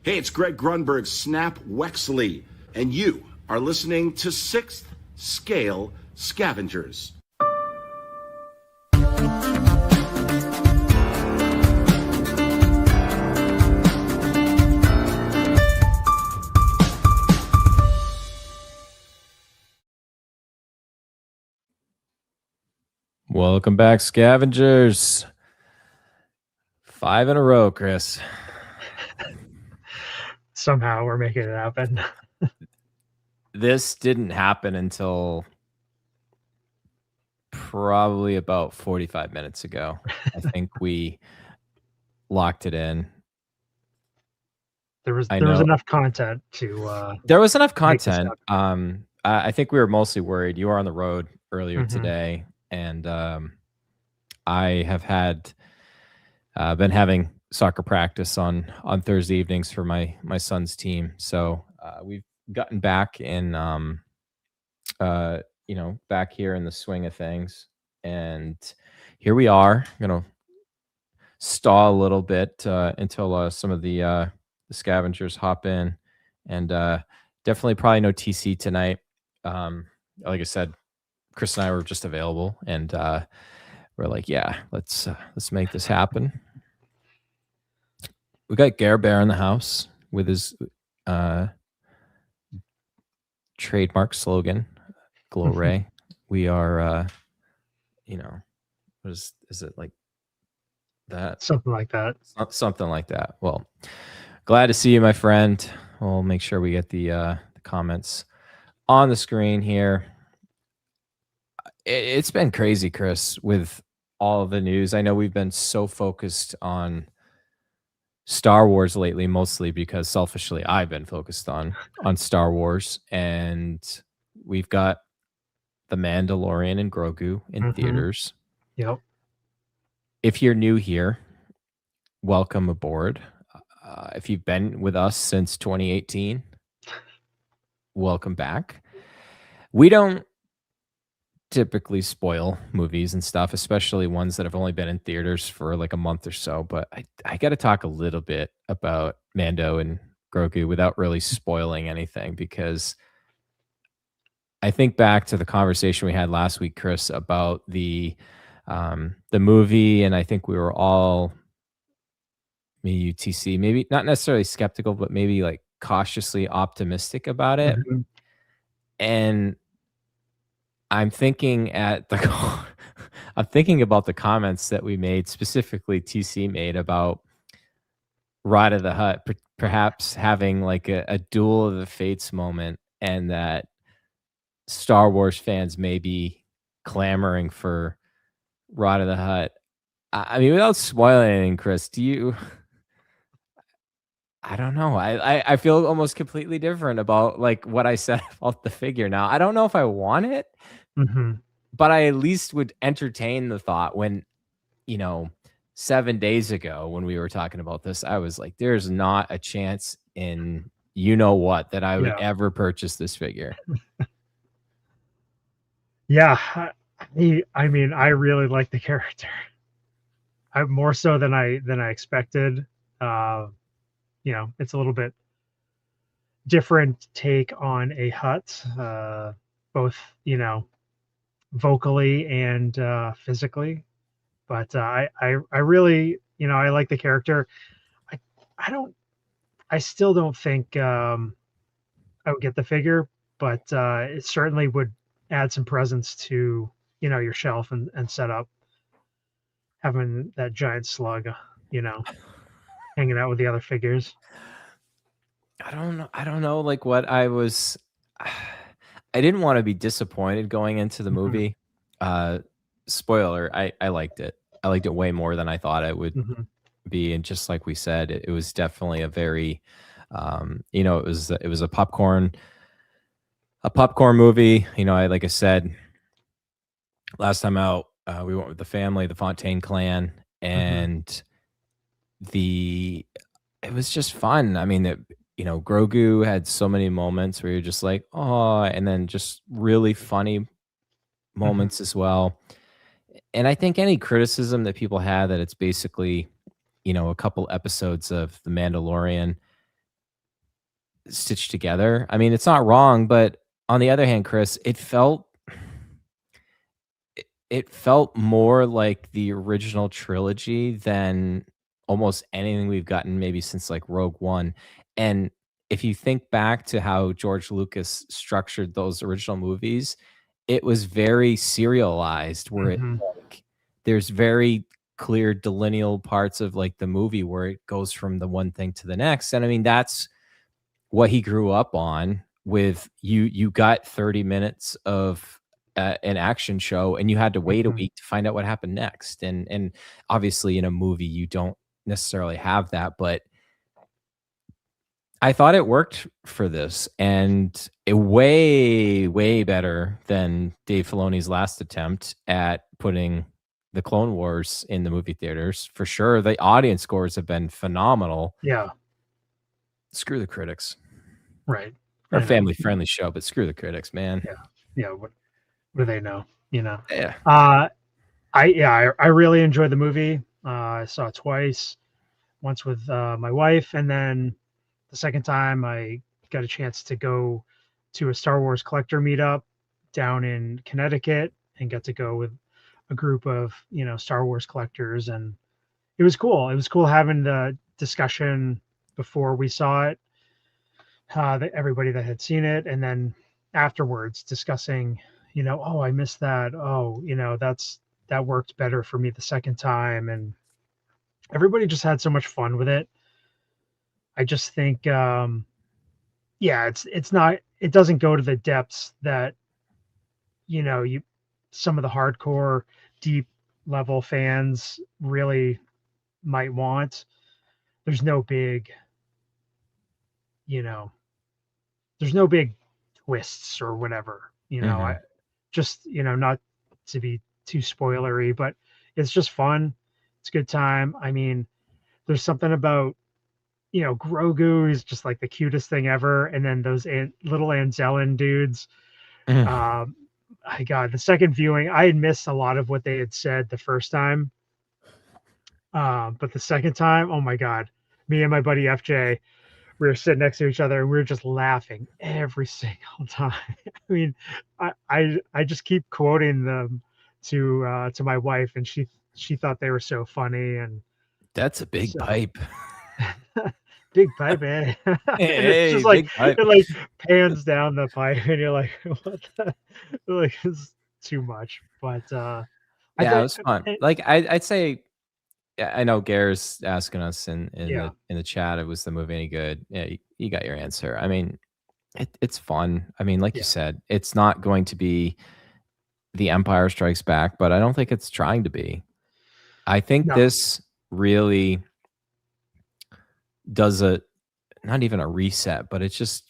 Hey, it's Greg Grunberg, Snap Wexley, and you are listening to Sixth Scale Scavengers. Welcome back, Scavengers. 5 in a row, Chris. Somehow we're making it happen. This didn't happen until probably about 45 minutes ago. I think we locked it in. There was enough content to there was enough content. I think we were mostly worried. You were on the road earlier today, and I have been having soccer practice on Thursday evenings for my son's team. So we've gotten back in back here in the swing of things, and here we are. I'm gonna stall a little bit until some of the scavengers hop in, and definitely probably no TC tonight. Like I said, Chris and I were just available, and we're like, yeah, let's make this happen. We got Gare Bear in the house with his trademark slogan, Glow Ray. We are, what is it like that? Something like that. Something like that. Well, glad to see you, my friend. We'll make sure we get the comments on the screen here. It's been crazy, Chris, with all of the news. I know we've been so focused on Star Wars lately, mostly because selfishly I've been focused on Star Wars, and we've got The Mandalorian and Grogu in theaters. Yep. If you're new here, welcome aboard. If you've been with us since 2018, welcome back. We don't typically spoil movies and stuff, especially ones that have only been in theaters for like a month or so. But I got to talk a little bit about Mando and Grogu without really spoiling anything, because I think back to the conversation we had last week, Chris, about the movie, and I think we were all, me, UTC, maybe not necessarily skeptical, but maybe like cautiously optimistic about it. And I'm thinking about the comments that we made, specifically TC made about Ride of the Hutt, perhaps having like a Duel of the Fates moment, and that Star Wars fans may be clamoring for Ride of the Hutt. I mean, without spoiling anything, Chris, I don't know. I feel almost completely different about like what I said about the figure now. I don't know if I want it, but I at least would entertain the thought. When, 7 days ago when we were talking about this, I was like, there's not a chance in what that I would ever purchase this figure. Yeah. I mean, I really like the character. More so than I expected. It's a little bit different take on a Hutt, both, vocally and physically. But I really, I like the character. I still don't think I would get the figure, but it certainly would add some presence to, your shelf and setup. Having that giant slug, hanging out with the other figures. I don't know like what I didn't want to be disappointed going into the movie. Spoiler, I liked it. I liked it way more than I thought it would be. And just like we said, it was definitely a very it was a popcorn movie. Like I said last time out, we went with the family, the Fontaine clan, and it was just fun. I mean, Grogu had so many moments where you're just like, oh, and then just really funny moments as well. And I think any criticism that people have that it's basically, a couple episodes of The Mandalorian stitched together. I mean, it's not wrong, but on the other hand, Chris, it felt more like the original trilogy than almost anything we've gotten maybe since like Rogue One. And if you think back to how George Lucas structured those original movies, it was very serialized where Mhm. there's very clear delineal parts of like the movie where it goes from the one thing to the next. And I mean, that's what he grew up on with you got 30 minutes of an action show and you had to wait a Mhm. week to find out what happened next. And obviously in a movie you don't necessarily have that, but I thought it worked for this and it way better than Dave Filoni's last attempt at putting the Clone Wars in the movie theaters. For sure, the audience scores have been phenomenal. Yeah. Screw the critics. Right. We're a I know. family-friendly show, but screw the critics, man. Yeah. Yeah. What do they know? Yeah. I really enjoyed the movie. I saw it twice. Once with my wife, and then the second time I got a chance to go to a Star Wars collector meetup down in Connecticut and got to go with a group of Star Wars collectors, and it was cool. It was cool having the discussion before we saw it, everybody that had seen it, and then afterwards discussing, oh, I missed that. Oh, that worked better for me the second time, and everybody just had so much fun with it. I just think, yeah, it's not, it doesn't go to the depths that you some of the hardcore, deep level fans really might want. There's no big, you know, there's no big twists or whatever. I Mhm. just not to be too spoilery, but it's just fun. It's a good time. I mean, there's something about Grogu is just like the cutest thing ever, and then those little Anzellan dudes. Mhm. Um, my God, the second viewing, I had missed a lot of what they had said the first time, but the second time, oh my God, me and my buddy FJ, we were sitting next to each other and we were just laughing every single time. I mean, I just keep quoting them to my wife, and she thought they were so funny, and That's a big so pipe. big pipe, eh? And it's Hey, just like big pipe. it like pans down the pipe, and you're like, what the like it's too much. But I Yeah, it think was fun. Like, I'd say I know Gare's asking us yeah, in the chat, "It was the movie any good?" Yeah, you got your answer. I mean, it's fun. I mean, like you yeah, said, it's not going to be The Empire Strikes Back, but I don't think it's trying to be. I think no, this really does a not even a reset, but it's just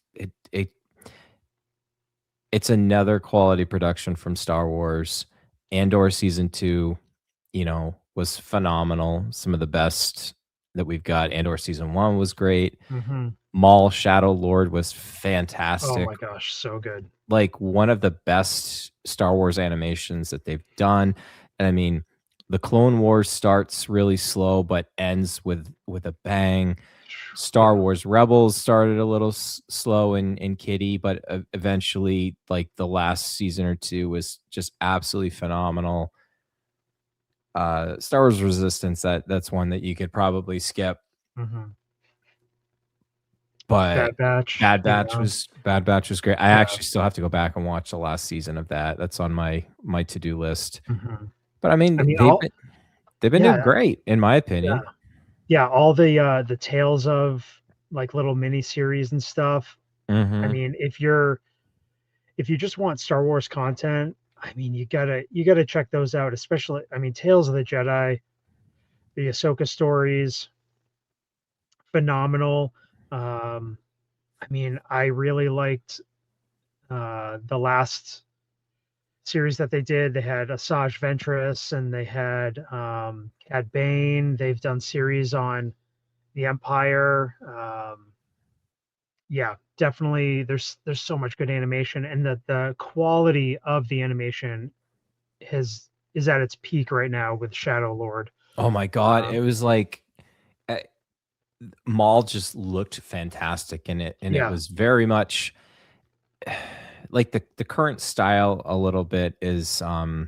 it's another quality production from Star Wars. Andor season 2, was phenomenal. Some of the best that we've got. Andor season 1 was great. hmm Maul Shadow Lord was oh fantastic. my gosh, so good. Like one of the best Star Wars animations that they've done. And I mean, the Clone Wars starts really slow but ends with a bang. Star Yeah, Wars Rebels started a little slow and kiddie, but eventually, like the last season or two, was just absolutely phenomenal. Star Wars Resistance, that's one that you could probably skip, hmm but Bad Batch, Bad Batch was great. I yeah, actually still have to go back and watch the last season of that. That's on my to do list. hmm But I mean, I mean, all they've been doing yeah, great in my yeah, opinion. yeah, all the tales of like little mini series and stuff. I Hmm. mean, if you just want Star Wars content, I mean, you gotta check those out. Especially, I mean, Tales of the Jedi, the Ahsoka stories, phenomenal. Um, I mean, I really liked the last series that they did. They had Asajj Ventress and they had Cad Bane. They've done series on the Empire. Yeah, definitely. There's so much good animation, and the quality of the animation is at its peak right now with Shadow Lord. Oh my god, it was like uh, Maul just looked fantastic in it, and it Yeah. was very much like the current style a little bit is I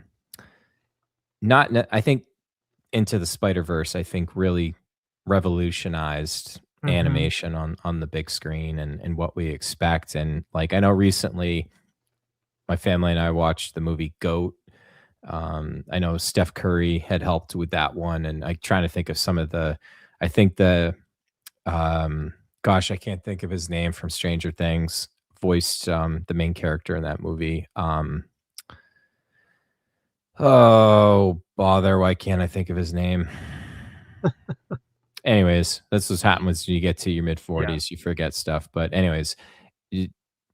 think Into the Spider-Verse, I think, really revolutionized Mhm. animation on the big screen and what we expect. And like I know recently my family and I watched the movie Goat. I know Steph Curry had helped with that one, and I trying to think of some of the I think the gosh, I can't think of his name from Stranger Things, voiced the main character in that movie. Oh, bother, why can't I think of his name? Anyways, that's what's happens when you get to your mid Yeah. 40s, you forget stuff. But anyways, you,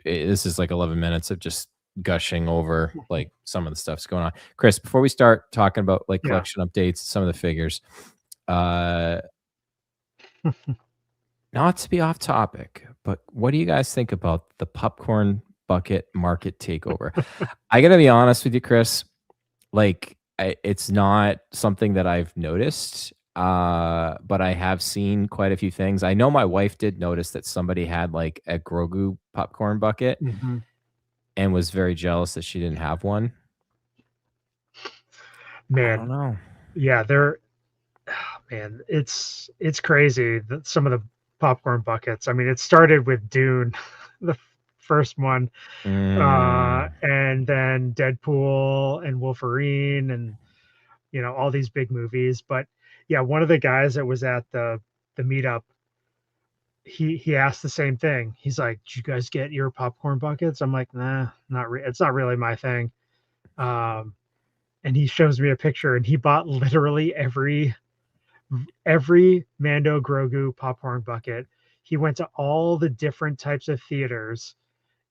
this is like 11 minutes of just gushing over like some of the stuff's going on. Chris, before we start talking about like Yeah. collection updates, some of the figures, uh, not to be off topic, but what do you guys think about the popcorn bucket market takeover? I gotta be honest with you, Chris. Like, it's not something that I've noticed, but I have seen quite a few things. I know my wife did notice that somebody had like a Grogu popcorn bucket Mhm. and was very jealous that she didn't have one. I don't Man, know. yeah, man, it's crazy that some of the popcorn buckets. I mean, it started with Dune, the first one, Mm, and then Deadpool and Wolverine, and all these big movies. But yeah, one of the guys that was at the meetup, he asked the same thing. He's like, "Did you guys get your popcorn buckets?" I'm like, "Nah, it's not really my thing." Um, and he shows me a picture, and he bought literally every Mando Grogu popcorn bucket. He went to all the different types of theaters,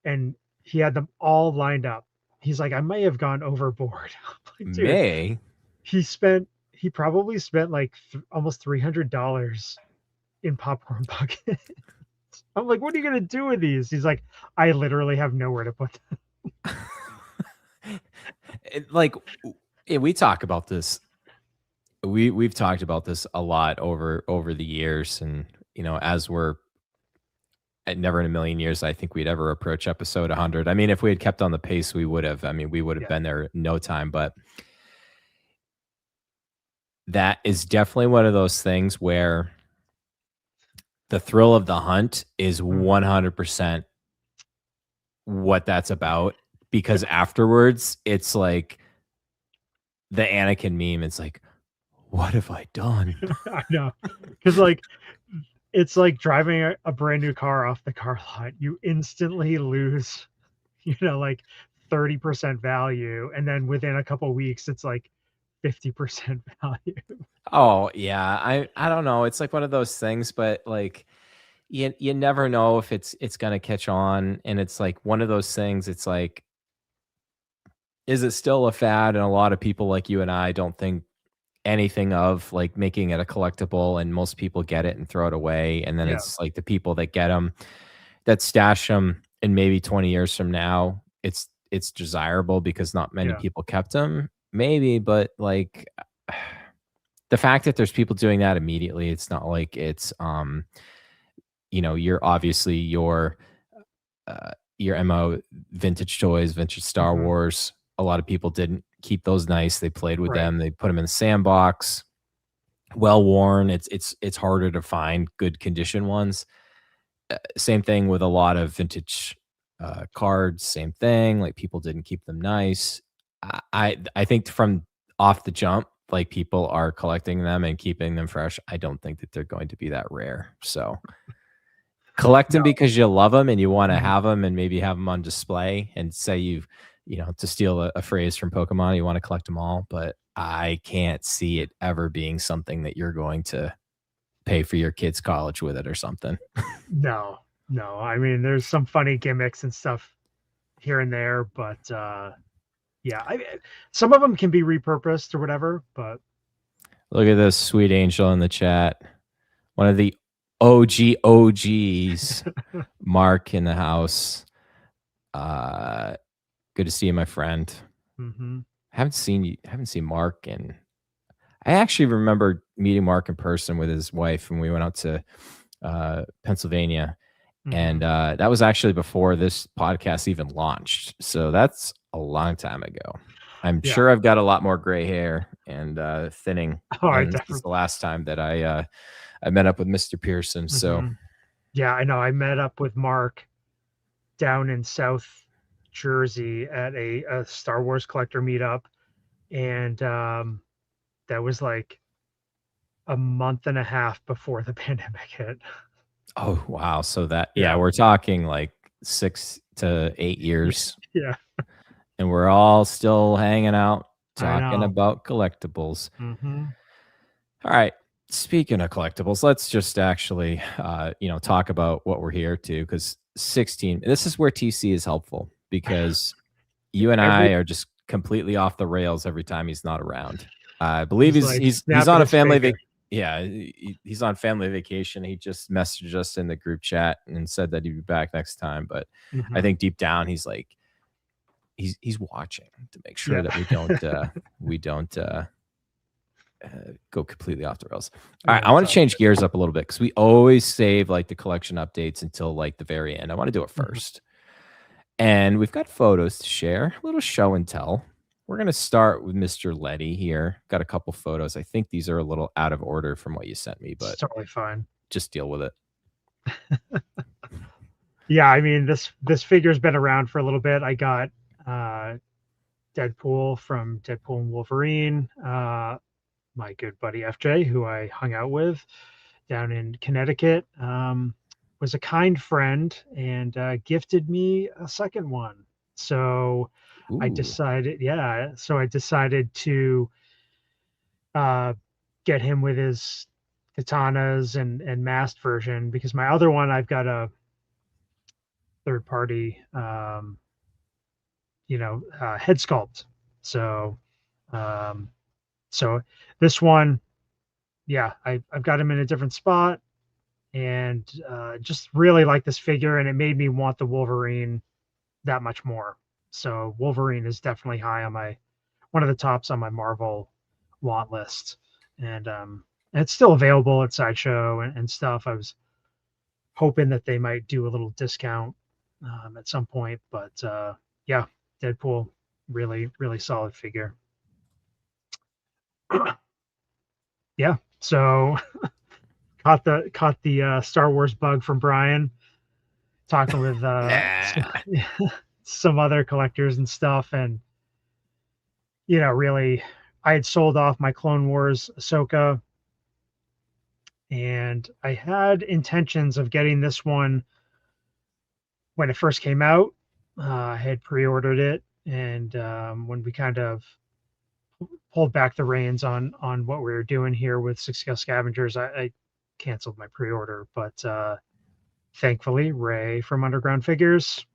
and he had them all lined up. He's like, "I may have gone overboard." I'm like, "Dude, May. he probably spent like almost $300 in popcorn buckets." I'm like, "What are you gonna do with these?" He's like, "I literally have nowhere to put them." Like, we talk about this. We've talked about this a lot over the years, and as we're never in a million years I think we'd ever approach episode 100. I mean, if we had kept on the pace, we would have. I mean, we would have Yeah. been there in no time. But that is definitely one of those things where the thrill of the hunt is Mhm. 100% what that's about, because afterwards it's like the Anakin meme. It's like, what have I done? I know, because like it's like driving a brand new car off the car lot. You instantly lose, like 30% value, and then within a couple weeks, it's like 50% value. Oh yeah, I don't know. It's like one of those things, but like you never know if it's gonna catch on, and it's like one of those things. It's like, is it still a fad? And a lot of people like you and I don't think anything of like making it a collectible, and most people get it and throw it away. And then Yeah, it's like the people that get them, that stash them, and maybe 20 years from now, it's desirable because not many yeah, people kept them, maybe. But like the fact that there's people doing that immediately, it's not like it's you're obviously your MO, vintage toys, vintage Star mhm, Wars. A lot of people didn't keep those nice. They played with right, them. They put them in the sandbox, well worn. It's harder to find good condition ones. Same thing with a lot of vintage cards. Same thing. Like people didn't keep them nice. I think from off the jump, like people are collecting them and keeping them fresh. I don't think that they're going to be that rare. So collect them no, because you love them and you wanna mhm, have them and maybe have them on display, and say to steal a phrase from Pokemon, you wanna collect them all. But I can't see it ever being something that you're going to pay for your kid's college with it or something. no, no. I mean, there's some funny gimmicks and stuff here and there, but yeah, some of them can be repurposed or whatever. But Look at this sweet angel in the chat. One of the OGs, Mark in the house. Uh, Good to see you, my friend. mhm. haven't seen Mark, and I actually remember meeting Mark in person with his wife when we went out to Pennsylvania. And that was actually before this podcast even launched. So that's a long time ago. I'm Yeah. sure I've got a lot more gray hair and thinning. Oh, I And this is the last time that I met up with Mr. Pearson. So yeah, I know. I met up with Mark down in South Jersey at a Star Wars collector meetup, and that was like a month and a half before the pandemic hit. oh wow. So that Yeah. we're talking like 6 to 8 years. Yeah. And we're all still hanging out I talking know. about collectibles. Mm-hmm. All right. Speaking of collectibles, let's just actually, talk about what we're here to, because 16, this is where TC is helpful, because you and I are just completely off the rails every time he's not around. I believe He's like he's snapping on a his family finger. he's on family vacation. He just messaged us in the group chat and said that he'd be back next time. But I think deep down he's like, he's watching to make sure that we don't go completely off the rails. All right, I want to change gears up a little bit, because we always save like the collection updates until like the very end. I want to do it first. And we've got photos to share, a little show and tell. We're going to start with Mr. Letty here. Got a couple photos. I think these are a little out of order from what you sent me, but it's totally fine. Just deal with it. Yeah, I mean, this figure's been around for a little bit. I got Deadpool from Deadpool and Wolverine. My good buddy FJ, who I hung out with down in Connecticut, was a kind friend and gifted me a second one. So I decided to get him with his katanas and masked version, because my other one, I've got a third party head sculpt. So so this one, yeah, I've got him in a different spot, and just really like this figure, and it made me want the Wolverine that much more. So Wolverine is definitely high on one of the tops on my Marvel want list, and it's still available at Sideshow and stuff. I was hoping that they might do a little discount at some point, but yeah, Deadpool, really, really solid figure. Yeah, so caught the Star Wars bug from Bryan, talking with some other collectors and stuff, and really, I had sold off my Clone Wars Ahsoka, and I had intentions of getting this one when it first came out. I had pre-ordered it, and when we kind of pulled back the reins on what we were doing here with Six Scale Scavengers, I canceled my pre-order. But thankfully, Ray from Underground Figures,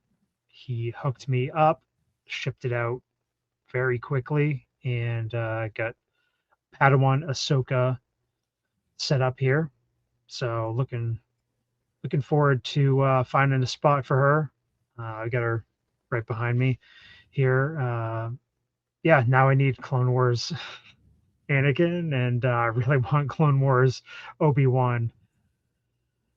he hooked me up, shipped it out very quickly, and got Padawan Ahsoka set up here. So looking forward to finding a spot for her. I got her right behind me here. Yeah, now I need Clone Wars Anakin, and I really want Clone Wars Obi-Wan.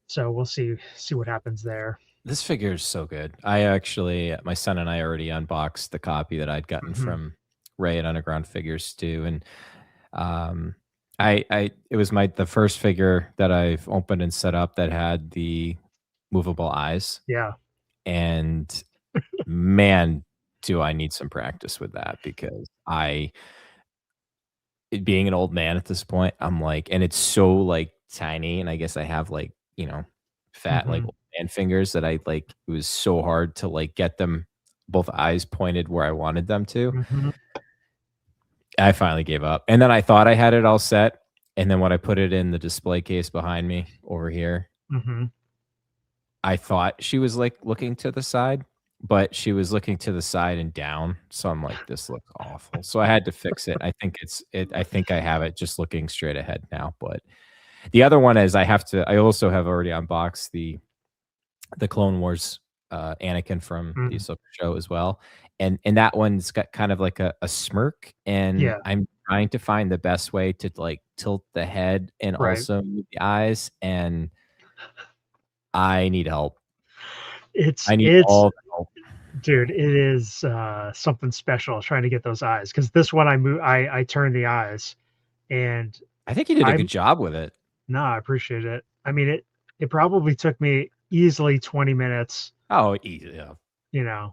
So we'll see what happens there. This figure is so good. I actually, my son and I already unboxed the copy that I'd gotten from Ray at Underground Figures too, and it was the first figure that I've opened and set up that had the movable eyes. Yeah, and man, do I need some practice with that, because being an old man at this point, I'm like, and it's so like tiny, and I guess I have like, fat like old man fingers that it was so hard to like get them both eyes pointed where I wanted them to. I finally gave up, and then I thought I had it all set, and then when I put it in the display case behind me over here, I thought she was like looking to the side, but she was looking to the side and down. So I'm like, this looks awful. So I had to fix it. I think I think I have it just looking straight ahead now. But the other one is I also have already unboxed the Clone Wars Anakin from the Ahsoka show as well. And that one's got kind of like a smirk, and Yeah. I'm trying to find the best way to like tilt the head and Right. also move the eyes, and I need help. It's I need all the help. dude, it is something special trying to get those eyes, because this one I turned the eyes, and I think you did a I'm good job with it. no, I appreciate it. I mean, it probably took me easily 20 minutes, Oh, easy. Yeah. you know,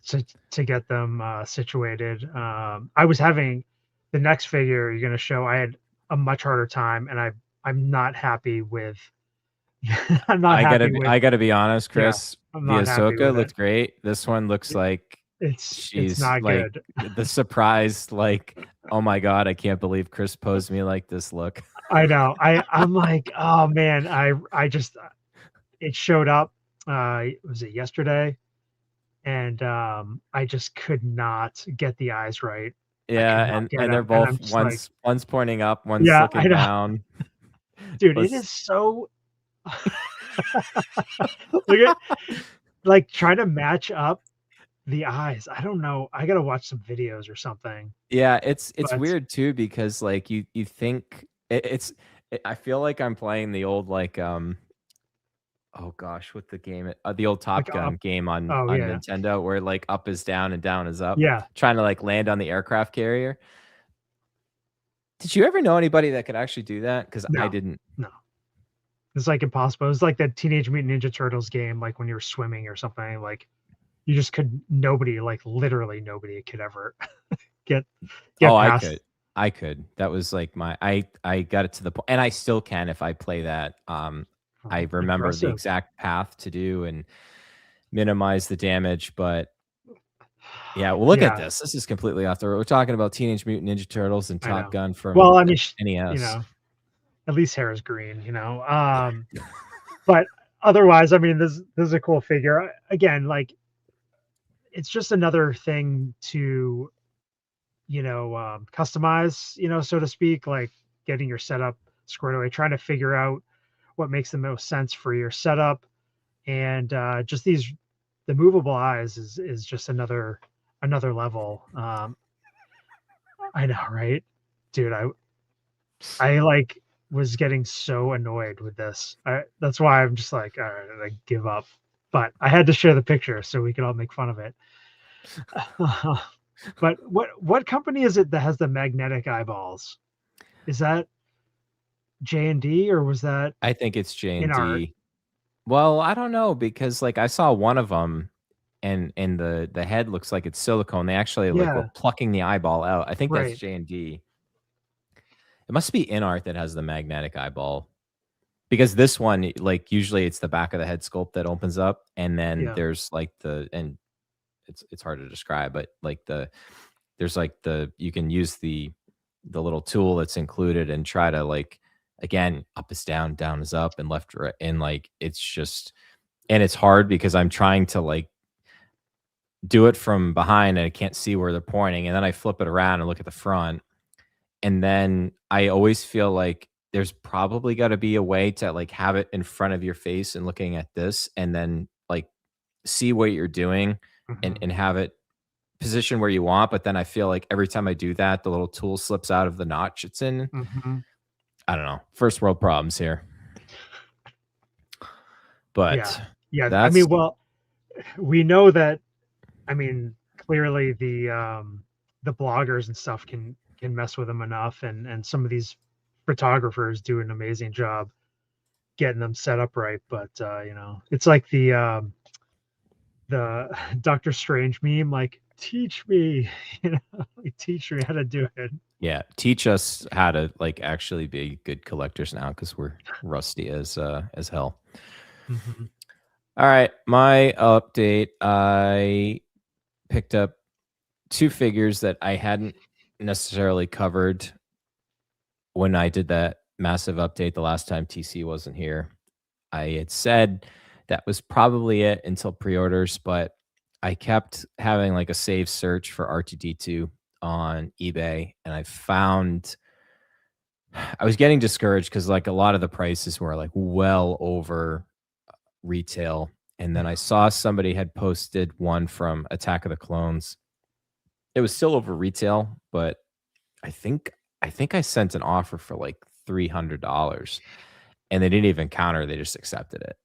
to get them situated. I was having the next figure you're gonna show. I had a much harder time, and I'm not happy with. I'm not happy with. I gotta be honest, Yeah, Chris. I'm The not happy Ahsoka with it. looks great. This one looks like It's she's not like good. the surprised, like, oh my god, I can't believe Chris posed me like this look. I know. I'm like, oh man, I just it showed up. Was it yesterday? And I just could not get the eyes right. I could Yeah, not get and they're them, and I'm both just like, one's pointing up, one's yeah, I looking know, down. dude. It Let's is so. Look at like trying to match up the eyes. I don't know. I gotta watch some videos or something. Yeah, it's But weird too because like you think I feel like I'm playing the old like oh gosh, what the game the old Top like up. Gun game Oh on yeah, Nintendo where like up is down and down is up, yeah. trying to like land on the aircraft carrier. Did you ever know anybody that could actually do that? Because I No, didn't. no. It's like impossible. It's like that Teenage Mutant Ninja Turtles game, like when you were swimming or something. Like you just could. Nobody, like literally nobody, could ever get Oh, get I past. could. I could. That was like my I got it to the point, and I still can if I play that. I remember the Impressive. exact path to do and minimize the damage, but yeah, well, look at Yeah, this. This is completely off the road. We're talking about Teenage Mutant Ninja Turtles and I Top know. Gun from Well, I mean, NES. at least hair is green, but otherwise, I mean, this is a cool figure. Again, like it's just another thing to, customize, so to speak, like getting your setup squared away, trying to figure out what makes the most sense for your setup, and just the movable eyes is just another level. I know, right, dude? I like was getting so annoyed with this. That's why I'm just like, all right, I give up. But I had to share the picture so we could all make fun of it. But what company is it that has the magnetic eyeballs? Is that J&D, or was that I think it's in art? J&D. Well, I don't know because like I saw one of them and the head looks like it's silicone. They actually like were Yeah, plucking the eyeball out. I think that's right. J&D. It must be in art that has the magnetic eyeball. Because this one, like usually it's the back of the head sculpt that opens up, and then Yeah. there's like and it's hard to describe, but like there's like you can use the little tool that's included and try to like again up is down, down is up, and left right, and like it's just and it's hard because I'm trying to like do it from behind and I can't see where they're pointing, and then I flip it around and look at the front, and then I always feel like there's probably got to be a way to like have it in front of your face and looking at this and then like see what you're doing Mhm. and have it position where you want. But then I feel like every time I do that, the little tool slips out of the notch it's in. Mhm. I don't know. First world problems here. Yeah. But Yeah. I that's mean, well, we know that. I mean, clearly the bloggers and stuff can mess with them enough, and some of these photographers do an amazing job getting them set up right. But it's like the Doctor Strange meme, like teach me, like, teach me how to do it. yeah, teach us how to like actually be good collectors now because we're rusty as hell. Mhm. All right, my update. I picked up two figures that I hadn't necessarily covered when I did that massive update the last time TC wasn't here. I had said that was probably it until pre-orders, but I kept having like a save search for R2D2 on eBay, and I found I was getting discouraged because like a lot of the prices were like well over retail, And then I saw somebody had posted one from Attack of the Clones. It was still over retail, but I think I sent an offer for like $300, and they didn't even counter, they just accepted it.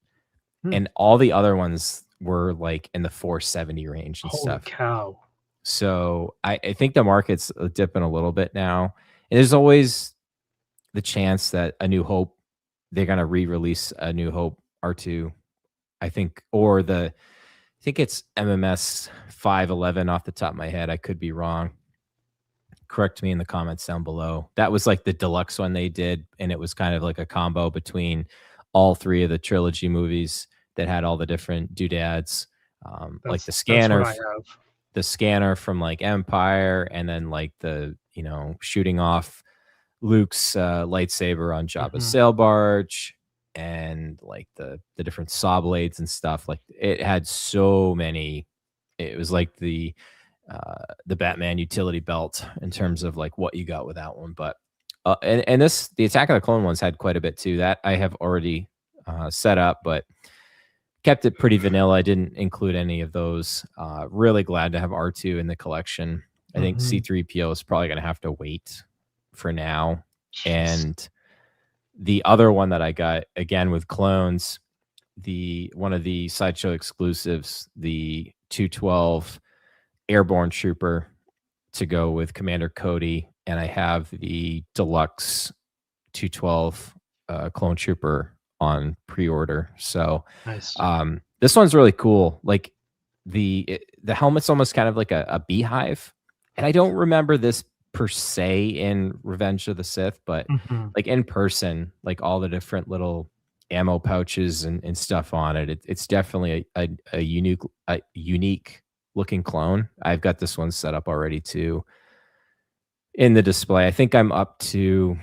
Hmm. And all the other ones were like in the 470 range and Holy stuff. cow. So I think the market's dipping a little bit now. And there's always the chance that A New Hope, they're gonna re-release A New Hope R2, I think, or I think it's MMS 511 off the top of my head. I could be wrong. Correct me in the comments down below. That was like the deluxe one they did, and it was kind of like a combo between all three of the trilogy movies that had all the different doodads, like That's what I have. the scanner from like Empire, and then like the shooting off Luke's lightsaber on Jabba's sail barge, and like the different saw blades and stuff. Like it had so many. It was like the Batman utility belt in terms of like what you got with that one. But and the Attack of the Clone ones had quite a bit too. That I have already set up, but kept it pretty vanilla. I didn't include any of those. Really glad to have R2 in the collection. I think C3PO is probably going to have to wait for now. Jeez. And the other one that I got, again with clones, one of the Sideshow exclusives, the 212 Airborne Trooper, to go with Commander Cody, and I have the deluxe 212 Clone Trooper on pre-order. So Nice. this one's really cool. Like the helmet's almost kind of like a beehive, and I don't remember this per se in Revenge of the Sith, but like in person, like all the different little ammo pouches and stuff on it, it's definitely a unique looking clone. I've got this one set up already too in the display. I think I'm up to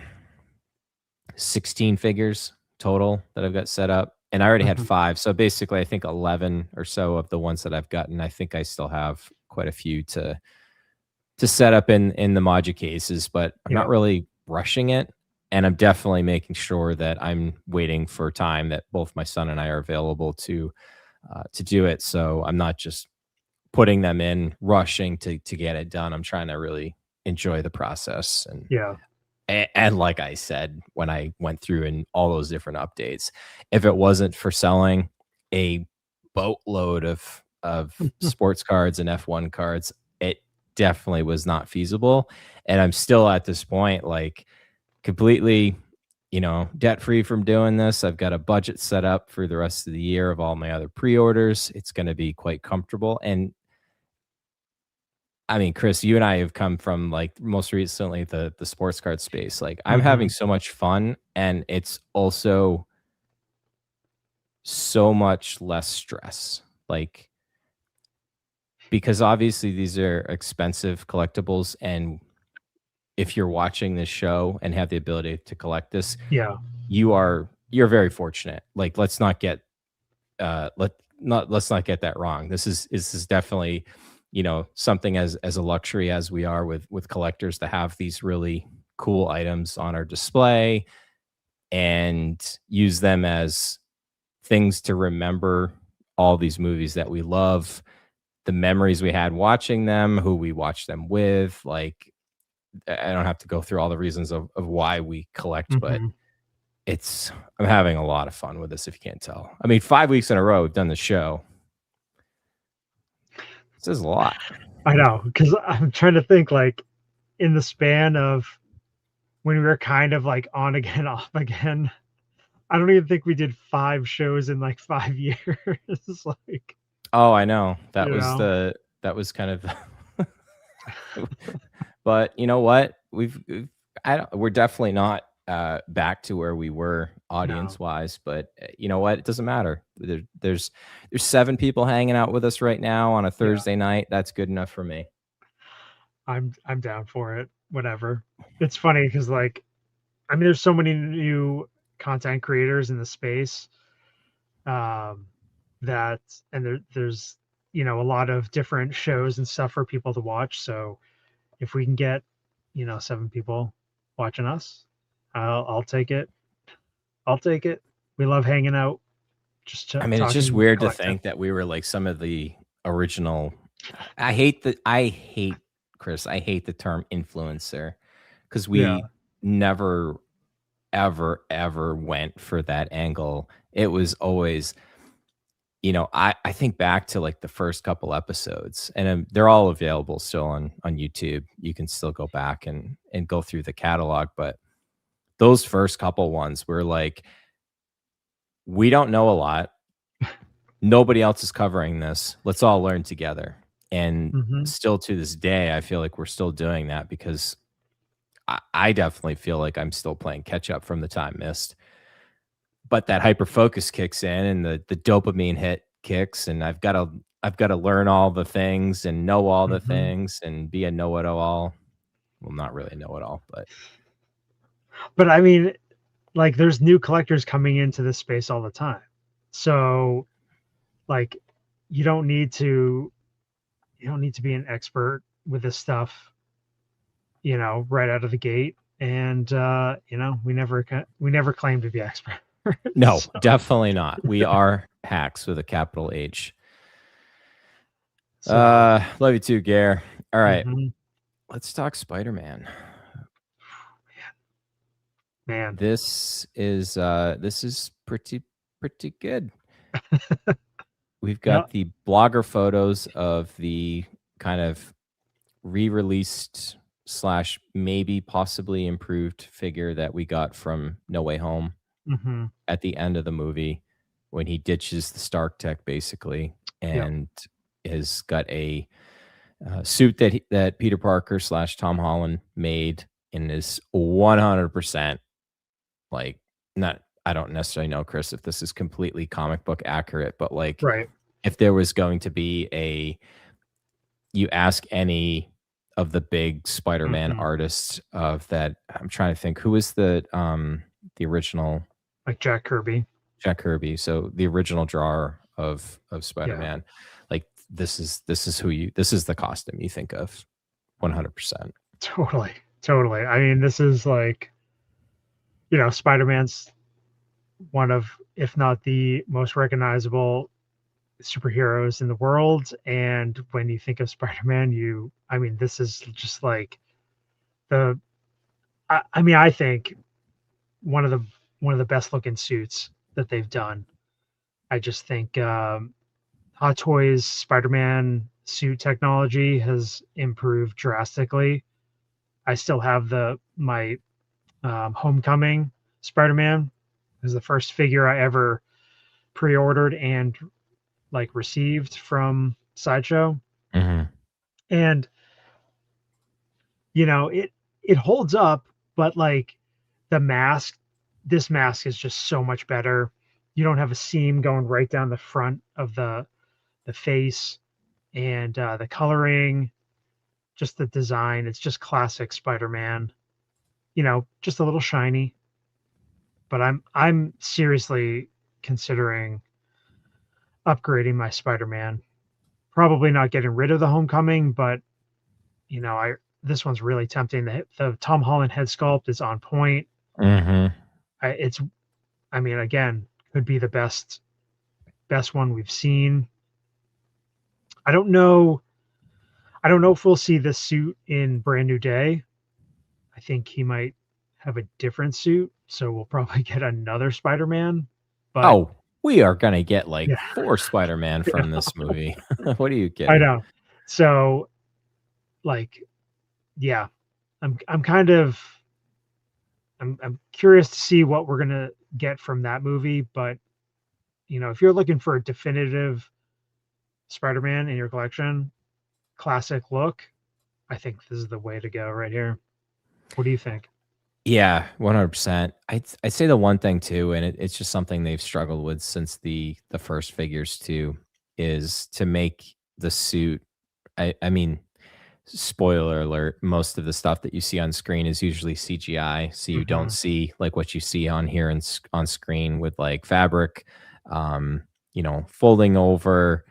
16 figures total that I've got set up, and I already had 5. So basically I think 11 or so of the ones that I've gotten. I think I still have quite a few to set up in the Modu cases, but I'm not really rushing it. And I'm definitely making sure that I'm waiting for time that both my son and I are available to do it. So I'm not just putting them in, rushing to get it done. I'm trying to really enjoy the process. And like I said, when I went through and all those different updates, if it wasn't for selling a boatload of sports cards and F1 cards, it definitely was not feasible. And I'm still at this point, like completely, debt free from doing this. I've got a budget set up for the rest of the year of all my other pre-orders. It's going to be quite comfortable. And I mean, Chris, you and I have come from like most recently the sports card space. Like I'm having so much fun, and it's also so much less stress. Like, because obviously these are expensive collectibles, and if you're watching this show and have the ability to collect this, you're very fortunate. Like, let's not get let's not get that wrong. This is definitely, something as a luxury as we are with collectors, to have these really cool items on our display and use them as things to remember all these movies that we love, the memories we had watching them, who we watched them with. Like, I don't have to go through all the reasons of why we collect, but I'm having a lot of fun with this, if you can't tell. I mean, 5 weeks in a row we've done the show. This is a lot. I know, because I'm trying to think, like, in the span of when we were kind of like on again, off again, I don't even think we did 5 shows in like 5 years. Like, oh, I know. That was kind of but you know what? We're definitely not back to where we were audience wise, but you know what? It doesn't matter. There's 7 people hanging out with us right now on a Thursday night. That's good enough for me. I'm down for it. Whatever. It's funny because, like, I mean, there's so many new content creators in the space, that, and there's a lot of different shows and stuff for people to watch. So if we can get 7 people watching us, I'll take it. I'll take it. We love hanging out. Just I mean, it's just talking weird to collecting. think that we were like some of the original. Chris, I hate the term influencer because Yeah. we never, ever, ever went for that angle. It was always, I think back to like the first couple episodes, and they're all available still on YouTube. You can still go back and go through the catalog, but those first couple ones were like, we don't know a lot. Nobody else is covering this. Let's all learn together. And Hmm. still to this day, I feel like we're still doing that because I definitely feel like I'm still playing catch up from the time missed. But that hyper focus kicks in and the dopamine hit kicks, and I've got to learn all the things and know all the Hmm. things and be a know-it-all. Well, not really know-it-all, but But I mean, like, there's new collectors coming into this space all the time. So, like, you don't need to be an expert with this stuff, right out of the gate. And we never claim to be experts. no, So, definitely not. We are hacks with a capital H. so Love you too, Gare. All right. mhm. Let's talk Spider-Man. Man. This is pretty good. We've Yeah. got the blogger photos of the kind of re-released slash maybe possibly improved figure that we got from No Way Home Hmm. at the end of the movie when he ditches the Stark Tech basically Yeah. and has got a suit that Peter Parker slash Tom Holland made and is 100% like, not, I don't necessarily know, Chris, if this is completely comic book accurate, but like Right. if there was going to be you ask any of the big Spider-Man Hmm. artists of that, I'm trying to think who was the original Like Jack Kirby. Jack Kirby, so the original drawer of Yeah. Spider-Man, like this is the costume you think of 100%. Totally. Totally. I mean, this is like, Spider-Man's one of, if not the most recognizable superheroes in the world. And when you think of Spider-Man, I mean, this is just like the, I mean, I think one of the best looking suits that they've done. I just think Hot Toys Spider-Man suit technology has improved drastically. I still have my Homecoming Spider-Man. It was the first figure I ever pre-ordered and like received from Sideshow, Mm-hmm. and it holds up, but like the mask, this mask is just so much better. You don't have a seam going right down the front of the face, and the coloring, just the design. It's just classic Spider-Man. Just a little shiny, but I'm seriously considering upgrading my Spider-Man. Probably not getting rid of the Homecoming, but I this one's really tempting. The Tom Holland head sculpt is on point. Mm-hmm. It's, I mean, again, could be the best one we've seen. I don't know. I don't know if we'll see this suit in Brand New Day. I think he might have a different suit, so we'll probably get another Spider-Man. But Oh, we are gonna get like yeah, 4 Spider-Man from this movie. What are you I kidding? know. So, like, yeah, I'm kind of I'm curious to see what we're gonna get from that movie. But if you're looking for a definitive Spider-Man in your collection, classic look, I think this is the way to go right here. What do you think? Yeah, 100%. I'd say the one thing too, and it's just something they've struggled with since the first figures too, is to make the suit. I mean, spoiler alert, most of the stuff that you see on screen is usually CGI, so you don't Hmm. see like what you see on here and on screen with like fabric, um, folding over.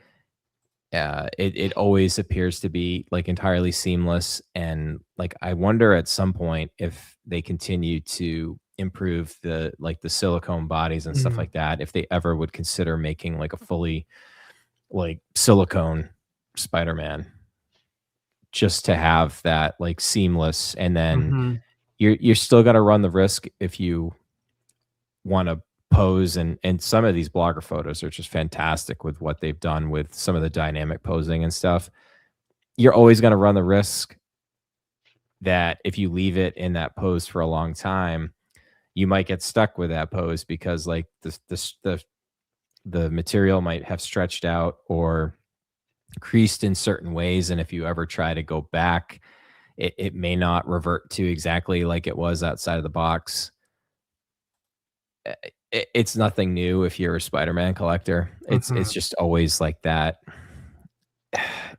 It always appears to be like entirely seamless, and like I wonder at some point if they continue to improve the silicone bodies and stuff like that, if they ever would consider making like a fully like silicone Spider-Man, just to have that like seamless, and then you're still got to run the risk if you want to pose, and some of these blogger photos are just fantastic with what they've done with some of the dynamic posing and stuff. You're always going to run the risk that if you leave it in that pose for a long time, you might get stuck with that pose because like the material might have stretched out or creased in certain ways, and if you ever try to go back, it may not revert to exactly like it was outside of the box. It's nothing new if you're a Spider-Man collector. It's just always like that.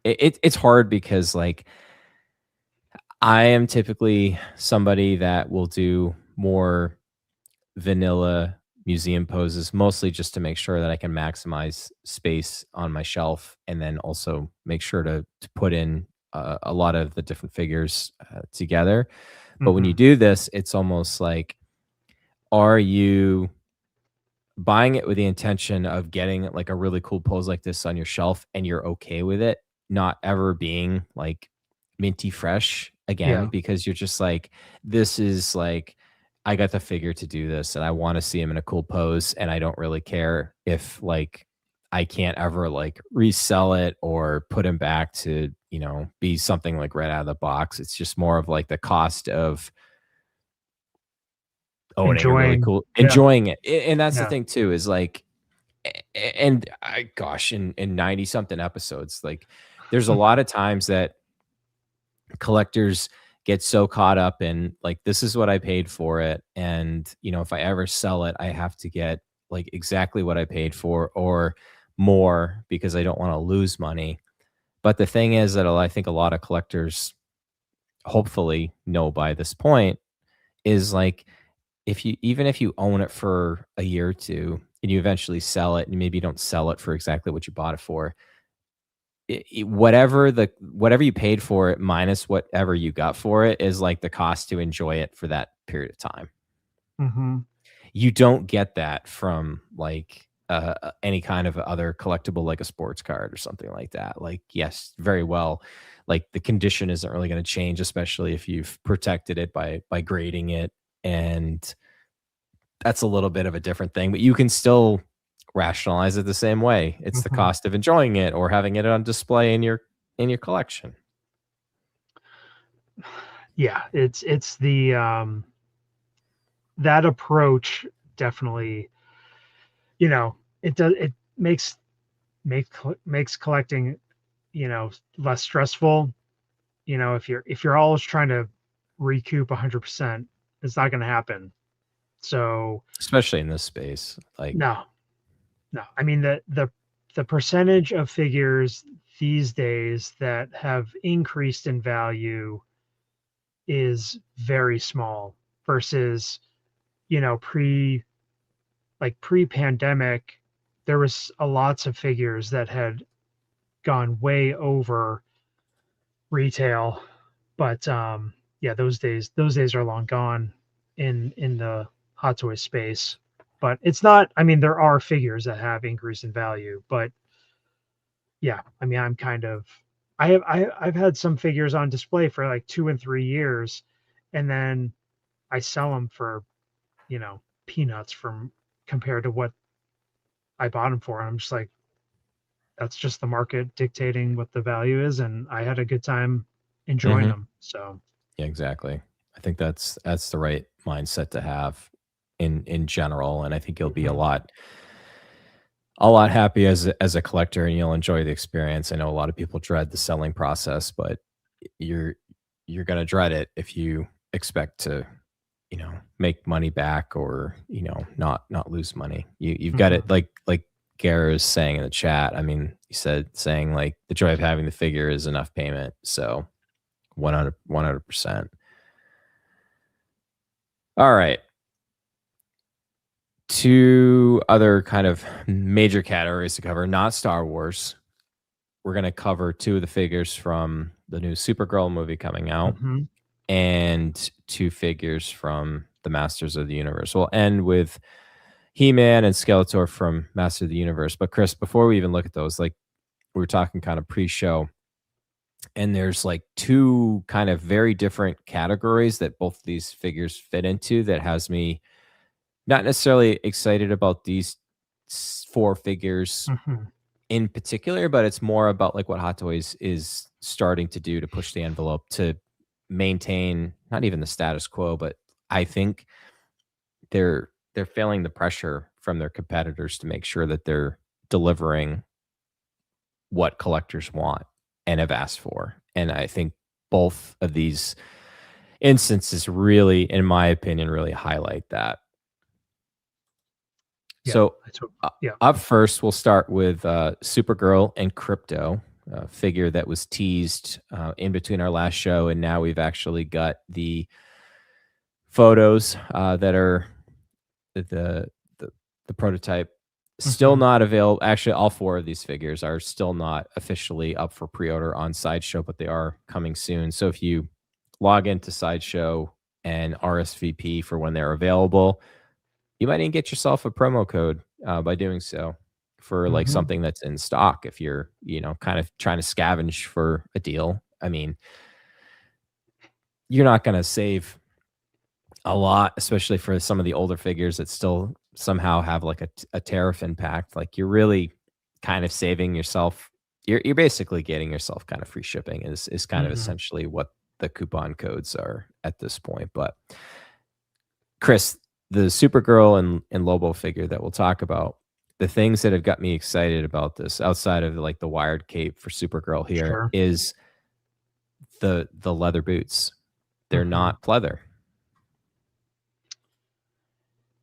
It's hard because like I am typically somebody that will do more vanilla museum poses, mostly just to make sure that I can maximize space on my shelf, and then also make sure to put in a lot of the different figures together. But when you do this, it's almost like, are you buying it with the intention of getting like a really cool pose like this on your shelf, and you're okay with it not ever being like minty fresh again, because you're just like, this is like, I got the figure to do this and I want to see him in a cool pose, and I don't really care if like I can't ever like resell it or put him back to, you know, be something like right out of the box. It's just more of like the cost of owning a really cool, enjoying it. And that's the thing too, is like, and I, gosh, in 90 something episodes, like there's a lot of times that collectors get so caught up in like, this is what I paid for it, and you know, if I ever sell it, I have to get like exactly what I paid for or more, because I don't want to lose money. But the thing is that I think a lot of collectors hopefully know by this point is like, even if you own it for a year or two and you eventually sell it, and maybe you don't sell it for exactly what you bought it for, whatever you paid for it minus whatever you got for it is like the cost to enjoy it for that period of time. You don't get that from like any kind of other collectible, like a sports card or something like that. Like, yes, very well, like the condition isn't really going to change, especially if you've protected it by grading it, and that's a little bit of a different thing, but you can still rationalize it the same way. It's the cost of enjoying it or having it on display in your collection. Yeah, it's the that approach definitely, you know, it makes collecting, you know, less stressful. You know, if you're always trying to recoup 100%, it's not going to happen. So especially in this space, like no, I mean, the percentage of figures these days that have increased in value is very small versus, you know, pre-pandemic, there was lots of figures that had gone way over retail. But yeah, those days are long gone in the hot toy space. But it's not, I mean, there are figures that have increased in value, but yeah, I mean, I'm kind of, I've had some figures on display for like 2 and 3 years, and then I sell them for, you know, peanuts from compared to what I bought them for. And I'm just like, that's just the market dictating what the value is, and I had a good time enjoying them. So yeah, exactly. I think that's the right mindset to have in general, and I think you'll be a lot happy as a collector, and you'll enjoy the experience. I know a lot of people dread the selling process, but you're going to dread it if you expect to, you know, make money back or, you know, not lose money. You've got it, like Gare is saying in the chat. I mean, he saying like the joy of having the figure is enough payment. So 100%. All right. 2 other kind of major categories to cover, not Star Wars. We're going to cover 2 of the figures from the new Supergirl movie coming out, and 2 figures from the Masters of the Universe. We'll end with He-Man and Skeletor from Master of the Universe. But Chris, before we even look at those, like we were talking kind of pre-show, and there's like two kind of very different categories that both of these figures fit into that has me not necessarily excited about these four figures in particular, but it's more about like what Hot Toys is starting to do to push the envelope to maintain not even the status quo, but I think they're feeling the pressure from their competitors to make sure that they're delivering what collectors want and have asked for. And I think both of these instances really, in my opinion, really highlight that. Yeah, so yeah. Up first, we'll start with Supergirl and Crypto, a figure that was teased in between our last show, and now we've actually got the photos that are the prototype still not available. Actually, all four of these figures are still not officially up for pre-order on Sideshow, but they are coming soon. So if you log into Sideshow and RSVP for when they're available, you might even get yourself a promo code by doing so for like something that's in stock. If you're, kind of trying to scavenge for a deal, I mean, you're not going to save a lot, especially for some of the older figures that still somehow have like a tariff impact. Like you're really kind of saving yourself. You're basically getting yourself kind of free shipping is kind of essentially what the coupon codes are at this point. But Chris, the Supergirl and Lobo figure that we'll talk about, the things that have got me excited about this outside of like the wired cape for Supergirl here is the leather boots. They're not pleather.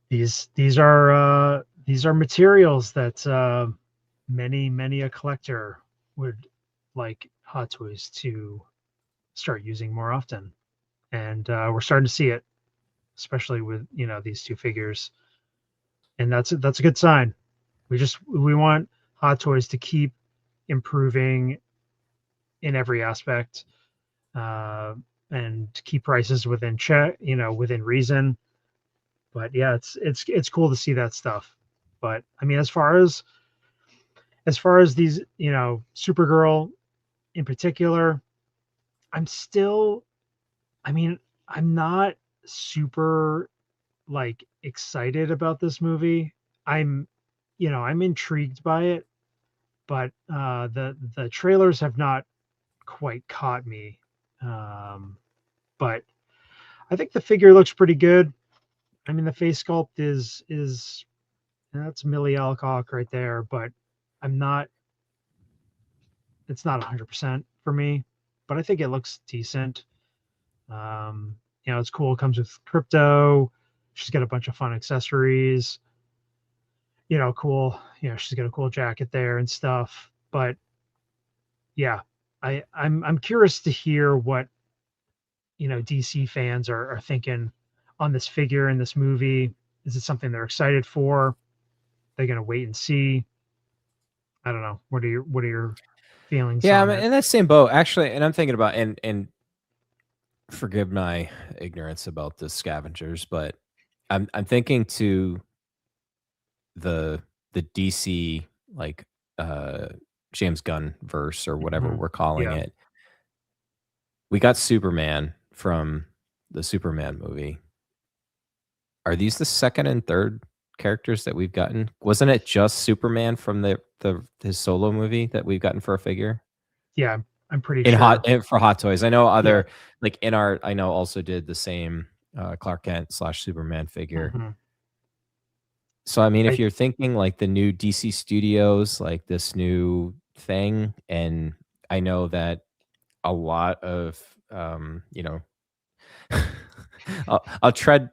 These are materials that many a collector would like Hot Toys to start using more often, and we're starting to see it, especially with these two figures, and that's a good sign. We want Hot Toys to keep improving in every aspect, and keep prices within check, within reason. But yeah, it's cool to see that stuff. But I mean, as far as these, Supergirl in particular, I'm not super like excited about this movie. I'm intrigued by it, but the trailers have not quite caught me. But I think the figure looks pretty good. I mean, the face sculpt is that's Millie Alcock right there, but it's not 100% for me, but I think it looks decent. It's cool. It comes with Crypto. She's got a bunch of fun accessories. Cool. She's got a cool jacket there and stuff. But yeah, I'm curious to hear what DC fans are thinking on this figure in this movie. Is it something they're excited for? They're gonna wait and see. I don't know. What are your feelings? Yeah, on I'm in that same boat actually, and I'm thinking about and forgive my ignorance about the scavengers, but I'm thinking to the DC like James Gunn verse or whatever we're calling it. We got Superman from the Superman movie. Are these the second and third characters that we've gotten? Wasn't it just Superman from his solo movie that we've gotten for a figure? Yeah, I'm pretty sure. For Hot Toys. I know other like I know also did the same Clark Kent / Superman figure. So I mean, if you're thinking like the new DC Studios, like this new thing, and I know that a lot of I'll tread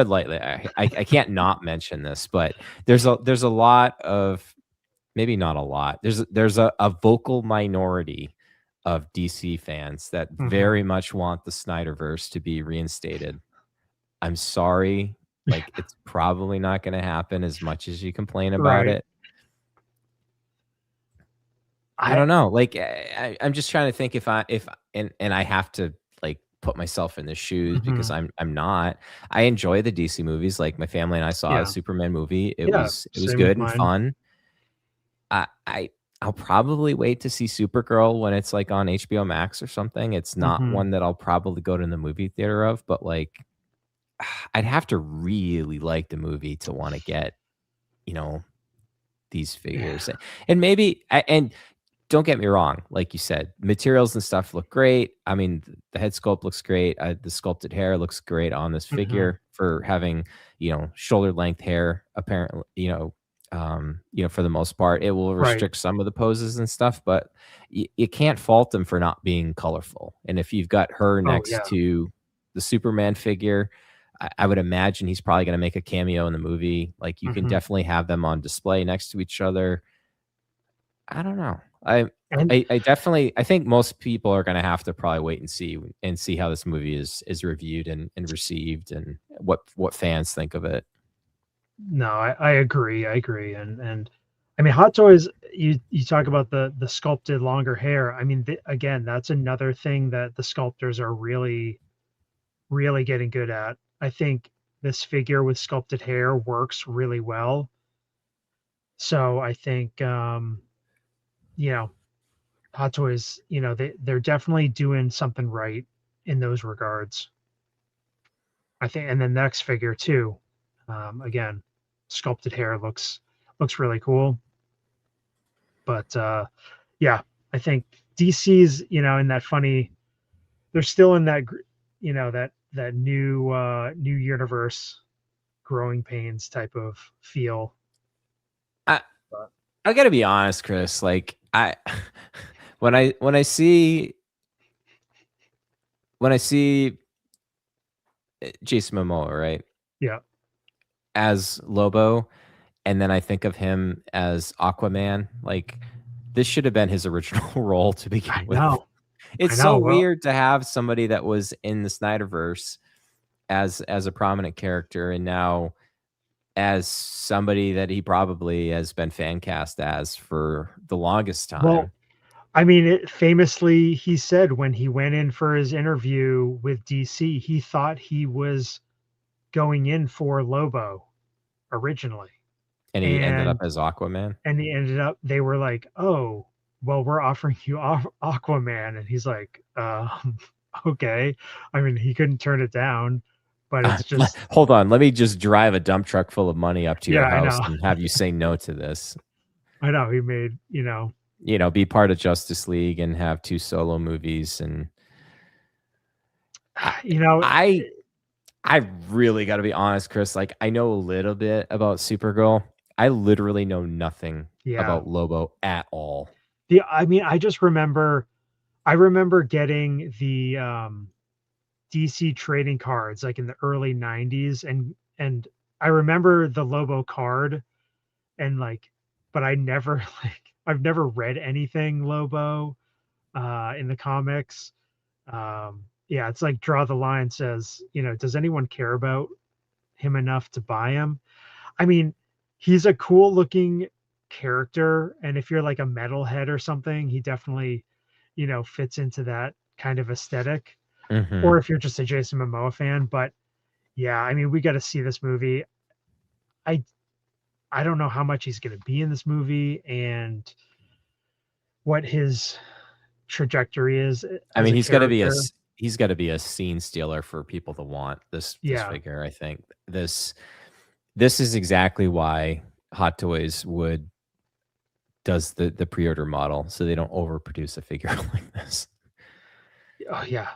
lightly. I can't not mention this, but there's a lot of, maybe not a lot. There's a vocal minority of DC fans that very much want the Snyderverse to be reinstated. I'm sorry, like it's probably not going to happen as much as you complain about it. I don't know. Like I'm just trying to think if I have to like put myself in the shoes because Mhm. I'm not. I enjoy the DC movies. Like my family and I saw a Yeah. Superman movie. Yeah, It was same with good and mine. fun. I I I'll probably wait to see Supergirl when it's like on HBO Max or something. It's not Mhm. one that I'll probably go to the movie theater of, but like I'd have to really like the movie to want to get, you know, these Yeah. figures. And maybe and don't get me wrong, like you said, materials and stuff look great. I mean, the head sculpt looks great. The sculpted hair looks great on this Mhm. figure for having, shoulder length hair. Apparently, for the most part, it will Right. restrict some of the poses and stuff, but you can't fault them for not being colorful. And if you've got her Oh, next yeah. to the Superman figure, I would imagine he's probably going to make a cameo in the movie. Like you can Mhm. definitely have them on display next to each other. I don't know. I And I definitely I think most people are gonna have to probably wait and see how this movie is reviewed and received and what fans think of it. no, I agree, and I mean, Hot Toys, you talk about the sculpted longer hair. I mean, again, that's another thing that the sculptors are really, really getting good at. I think this figure with sculpted hair works really well. So I think, you know, Hot Toys, they're definitely doing something right in those regards. I think, and the next figure too. Again, sculpted hair looks really cool. But yeah, I think DC's, in that funny, they're still in that, that new universe, growing pains type of feel. I But I gotta be honest, Chris, like I when I see Jason Momoa, right, yeah, as Lobo, and then I think of him as Aquaman, like this should have been his original role to I begin with. know, I It's so know. Well, weird to have somebody that was in the Snyderverse as a prominent character, and now as somebody that he probably has been fan cast as for the longest well, time. I mean, famously, he said when he went in for his interview with DC, he thought he was going in for Lobo originally. And he ended up And as Aquaman. he ended up they were like, "Oh, well, we're offering you Aquaman." And he's like, okay." I mean, he couldn't turn it down, but it's just Hold on, let me just drive a dump truck full of money up to yeah, your I house know. and have you say no to this. I know he made, Be part of Justice League and have 2 solo movies, and I you know, I I really gotta be honest, Chris, like, I know a little bit about Supergirl. I literally know nothing yeah. about Lobo at all. I mean, I remember getting the DC trading cards like in the early 90s, and I remember the Lobo card, and like, but I never like I've never read anything Lobo in the comics. Yeah, it's like Draw the Line says, does anyone care about him enough to buy him? I mean, he's a cool looking character, and if you're like a metalhead or something, he definitely, fits into that kind of aesthetic. Or Mhm. if you're just a Jason Momoa fan, but yeah, I mean, we got to see this movie. I I don't know how much he's going to be in this movie and what his trajectory is I as mean, a character. he's gotta be a scene stealer for people to want this Yeah. figure, I think. This is exactly why Hot Toys would does the pre-order model, so they don't overproduce a figure like this. Oh yeah.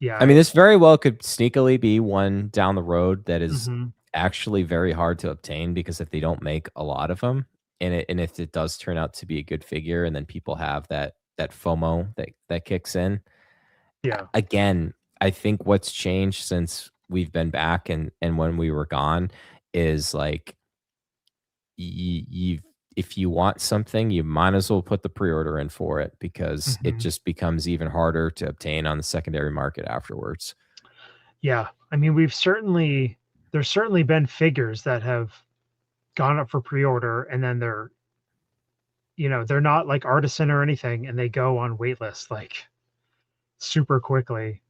Yeah. I mean, this very well could sneakily be one down the road that is Mhm. actually very hard to obtain because if they don't make a lot of them, and if it does turn out to be a good figure, and then people have that FOMO that kicks in. Yeah. Again, I think what's changed since we've been back and when we were gone is like you if you want something, you might as well put the pre-order in for it because it Mhm. just becomes even harder to obtain on the secondary market afterwards. Yeah. I mean, there's certainly been figures that have gone up for pre-order, and then they're not like artisan or anything, and they go on wait lists like super quickly.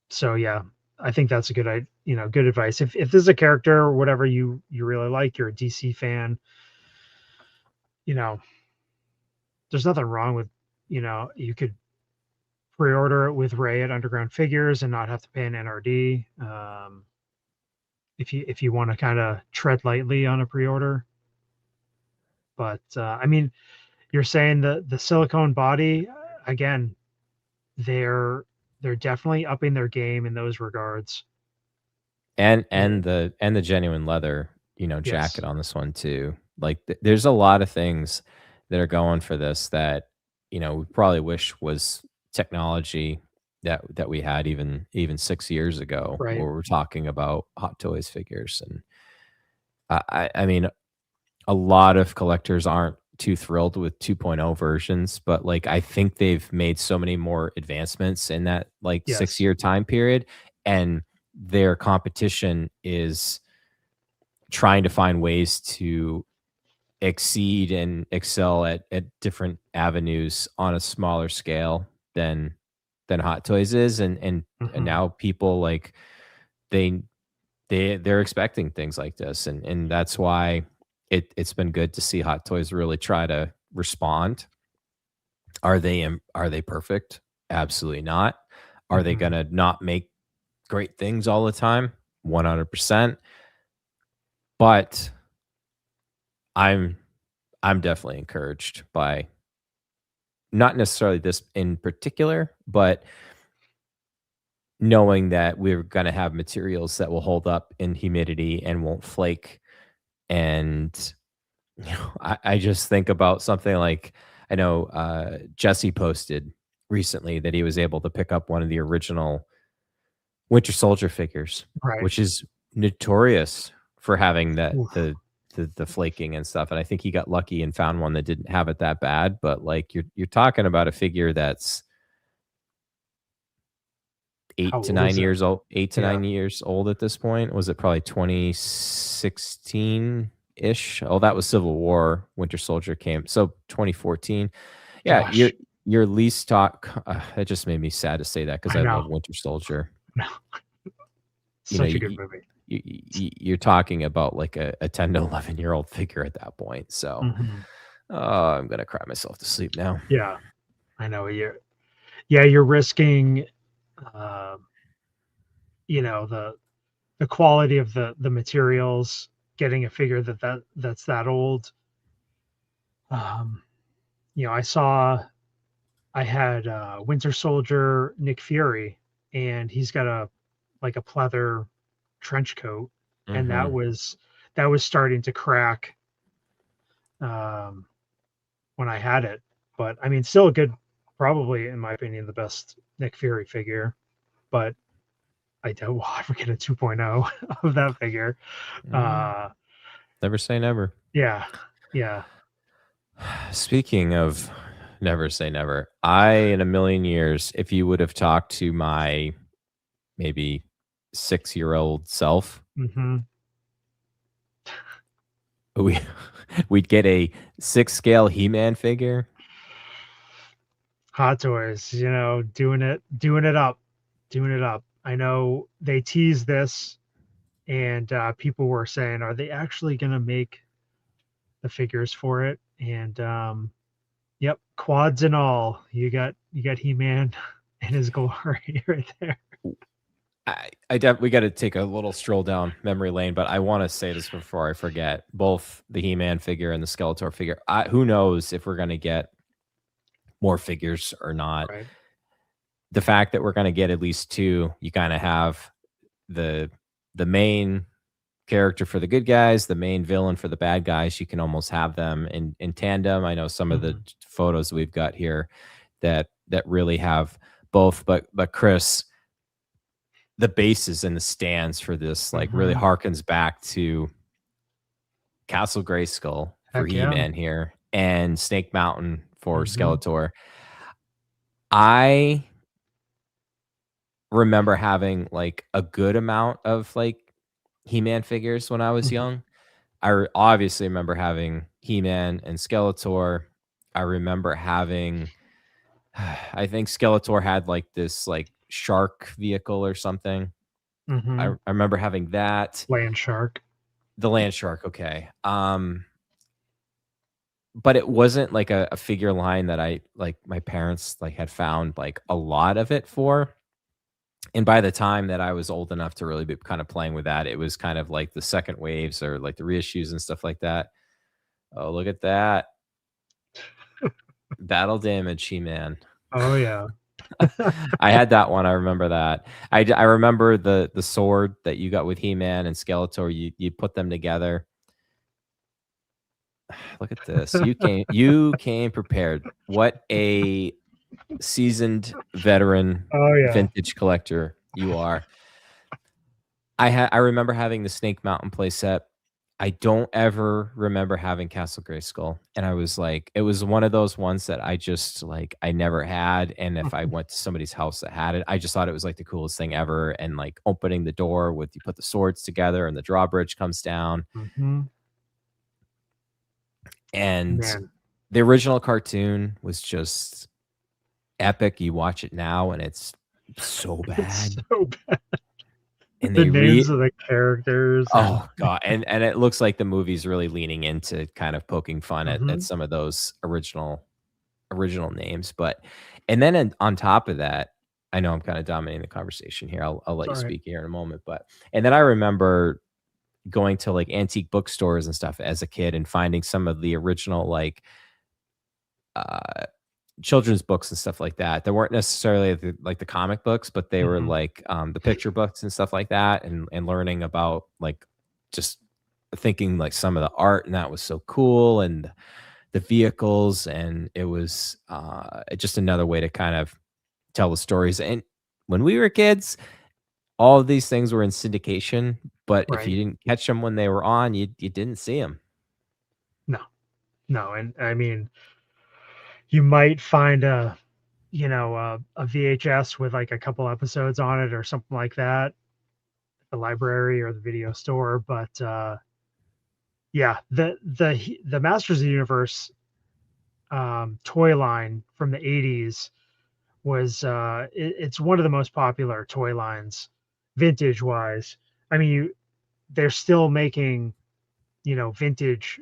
So yeah, I think that's a good advice. If there's a character or whatever you really like, you're a DC fan, you know, there's nothing wrong with, you could pre-order it with Ray at Underground Figures and not have to pay an NRD. If you want to kind of tread lightly on a pre-order, but I mean, you're saying the silicone body again, they're they're definitely upping their game in those regards. And And the genuine leather, yes, jacket on this one too. Like there's a lot of things that are going for this that, we probably wish was technology that we had even 6 years ago, right. where we're talking about Hot Toys figures. And I mean, a lot of collectors aren't too thrilled with 2.0 versions, but like I think they've made so many more advancements in that like Yes. 6-year time period, and their competition is trying to find ways to exceed and excel at different avenues on a smaller scale than Hot Toys is. And Mhm. now people like they they're expecting things like this, and that's why it's been good to see Hot Toys really try to respond. Are they perfect? Absolutely not. Are they Mhm. gonna not make great things all the time? 100%. But I'm I'm definitely encouraged by not necessarily this in particular, but knowing that we're gonna have materials that will hold up in humidity and won't flake. And I just think about something like, I know Jesse posted recently that he was able to pick up one of the original Winter Soldier figures, Right. which is notorious for having that Oof. the flaking and stuff. And I think he got lucky and found one that didn't have it that bad. But like you're talking about a figure that's How old is it? 8 to Yeah. 9 years old at this point. Was it probably 2016 ish? Oh, that was Civil War. Winter Soldier came. So 2014. Yeah, Gosh, your least talk. That just made me sad to say that because I I know. love Winter Soldier. You know, Such a good movie. you're talking about like a 10 to 11-year-old figure at that point. So, Mhm. I'm gonna cry myself to sleep now. Yeah, I know. You're risking, um, the quality of the materials, getting a figure that's that old. Um, I had Winter Soldier Nick Fury, and he's got a pleather trench coat, and Mhm. that was starting to crack um, when I had it. But I mean, still a good, probably in my opinion, the best Nick Fury figure. But I don't will ever get a 2.0 of that figure. Mm, Uh, never say never. yeah, yeah. Speaking of never say never, I in a million years, if you would have talked to my maybe 6-year-old self, Hmm. we we'd get a 6 scale He-Man figure. Hot Toys, doing it up. I know they teased this, and people were saying, "Are they actually going to make the figures for it?" And yep, quads and all, you got He-Man in his glory right there. We got to take a little stroll down memory lane, but I want to say this before I forget. Both the He-Man figure and the Skeletor figure. Who knows if we're going to get more figures or not? Right. The fact that we're going to get at least two, you kind of have the main character for the good guys, the main villain for the bad guys. You can almost have them in tandem. I know some of the Mhm. photos we've got here that really have both, but Chris, the bases and the stands for this like really Mhm. harkens back to Castle Grayskull for Heck yeah. He-Man here and Snake Mountain for Mhm. Skeletor. I remember having like a good amount of like He-Man figures when I was Mhm. young. Obviously remember having He-Man and Skeletor. I remember having I think Skeletor had like this like shark vehicle or something. I remember having that. Land shark. The land shark, okay. But it wasn't like a figure line that I like my parents like had found like a lot of it for. And by the time that I was old enough to really be kind of playing with that, it was kind of like the second waves or like the reissues and stuff like that. Oh, look at that. Battle Damage He-Man. Oh yeah. I had that one. I remember that. I remember the sword that you got with He-Man and Skeletor. You put them together. Look at this. You came prepared. What a seasoned veteran Oh yeah. vintage collector you are. I remember having the Snake Mountain playset. I don't ever remember having Castle Grayskull. And I was like, it was one of those ones that I just like I never had. And if I went to somebody's house that had it, I just thought it was like the coolest thing ever. And like opening the door with you put the swords together and the drawbridge comes down. And Man. the original cartoon was just epic. You watch it now and it's so bad. It's so bad. And The names of the characters. Oh god, and it looks like the movie's really leaning into kind of poking fun at some of those original names. But and then on top of that, I know I'm kind of dominating the conversation here. I'll let you speak here in a moment. But and then I remember going to like antique bookstores and stuff as a kid and finding some of the original like children's books and stuff like that. They weren't necessarily like the comic books, but they were like the picture books and stuff like that, and learning about like just thinking like some of the art, and that was so cool, and the vehicles, and it was just another way to kind of tell the stories. And when we were kids, all of these things were in syndication, but if you didn't catch them when they were on, you didn't see them. No, and I mean, you might find a VHS with like a couple episodes on it or something like that at the library or the video store. But yeah, the Masters of the Universe toy line from the 80s was it's one of the most popular toy lines vintage wise. I mean, they're still making vintage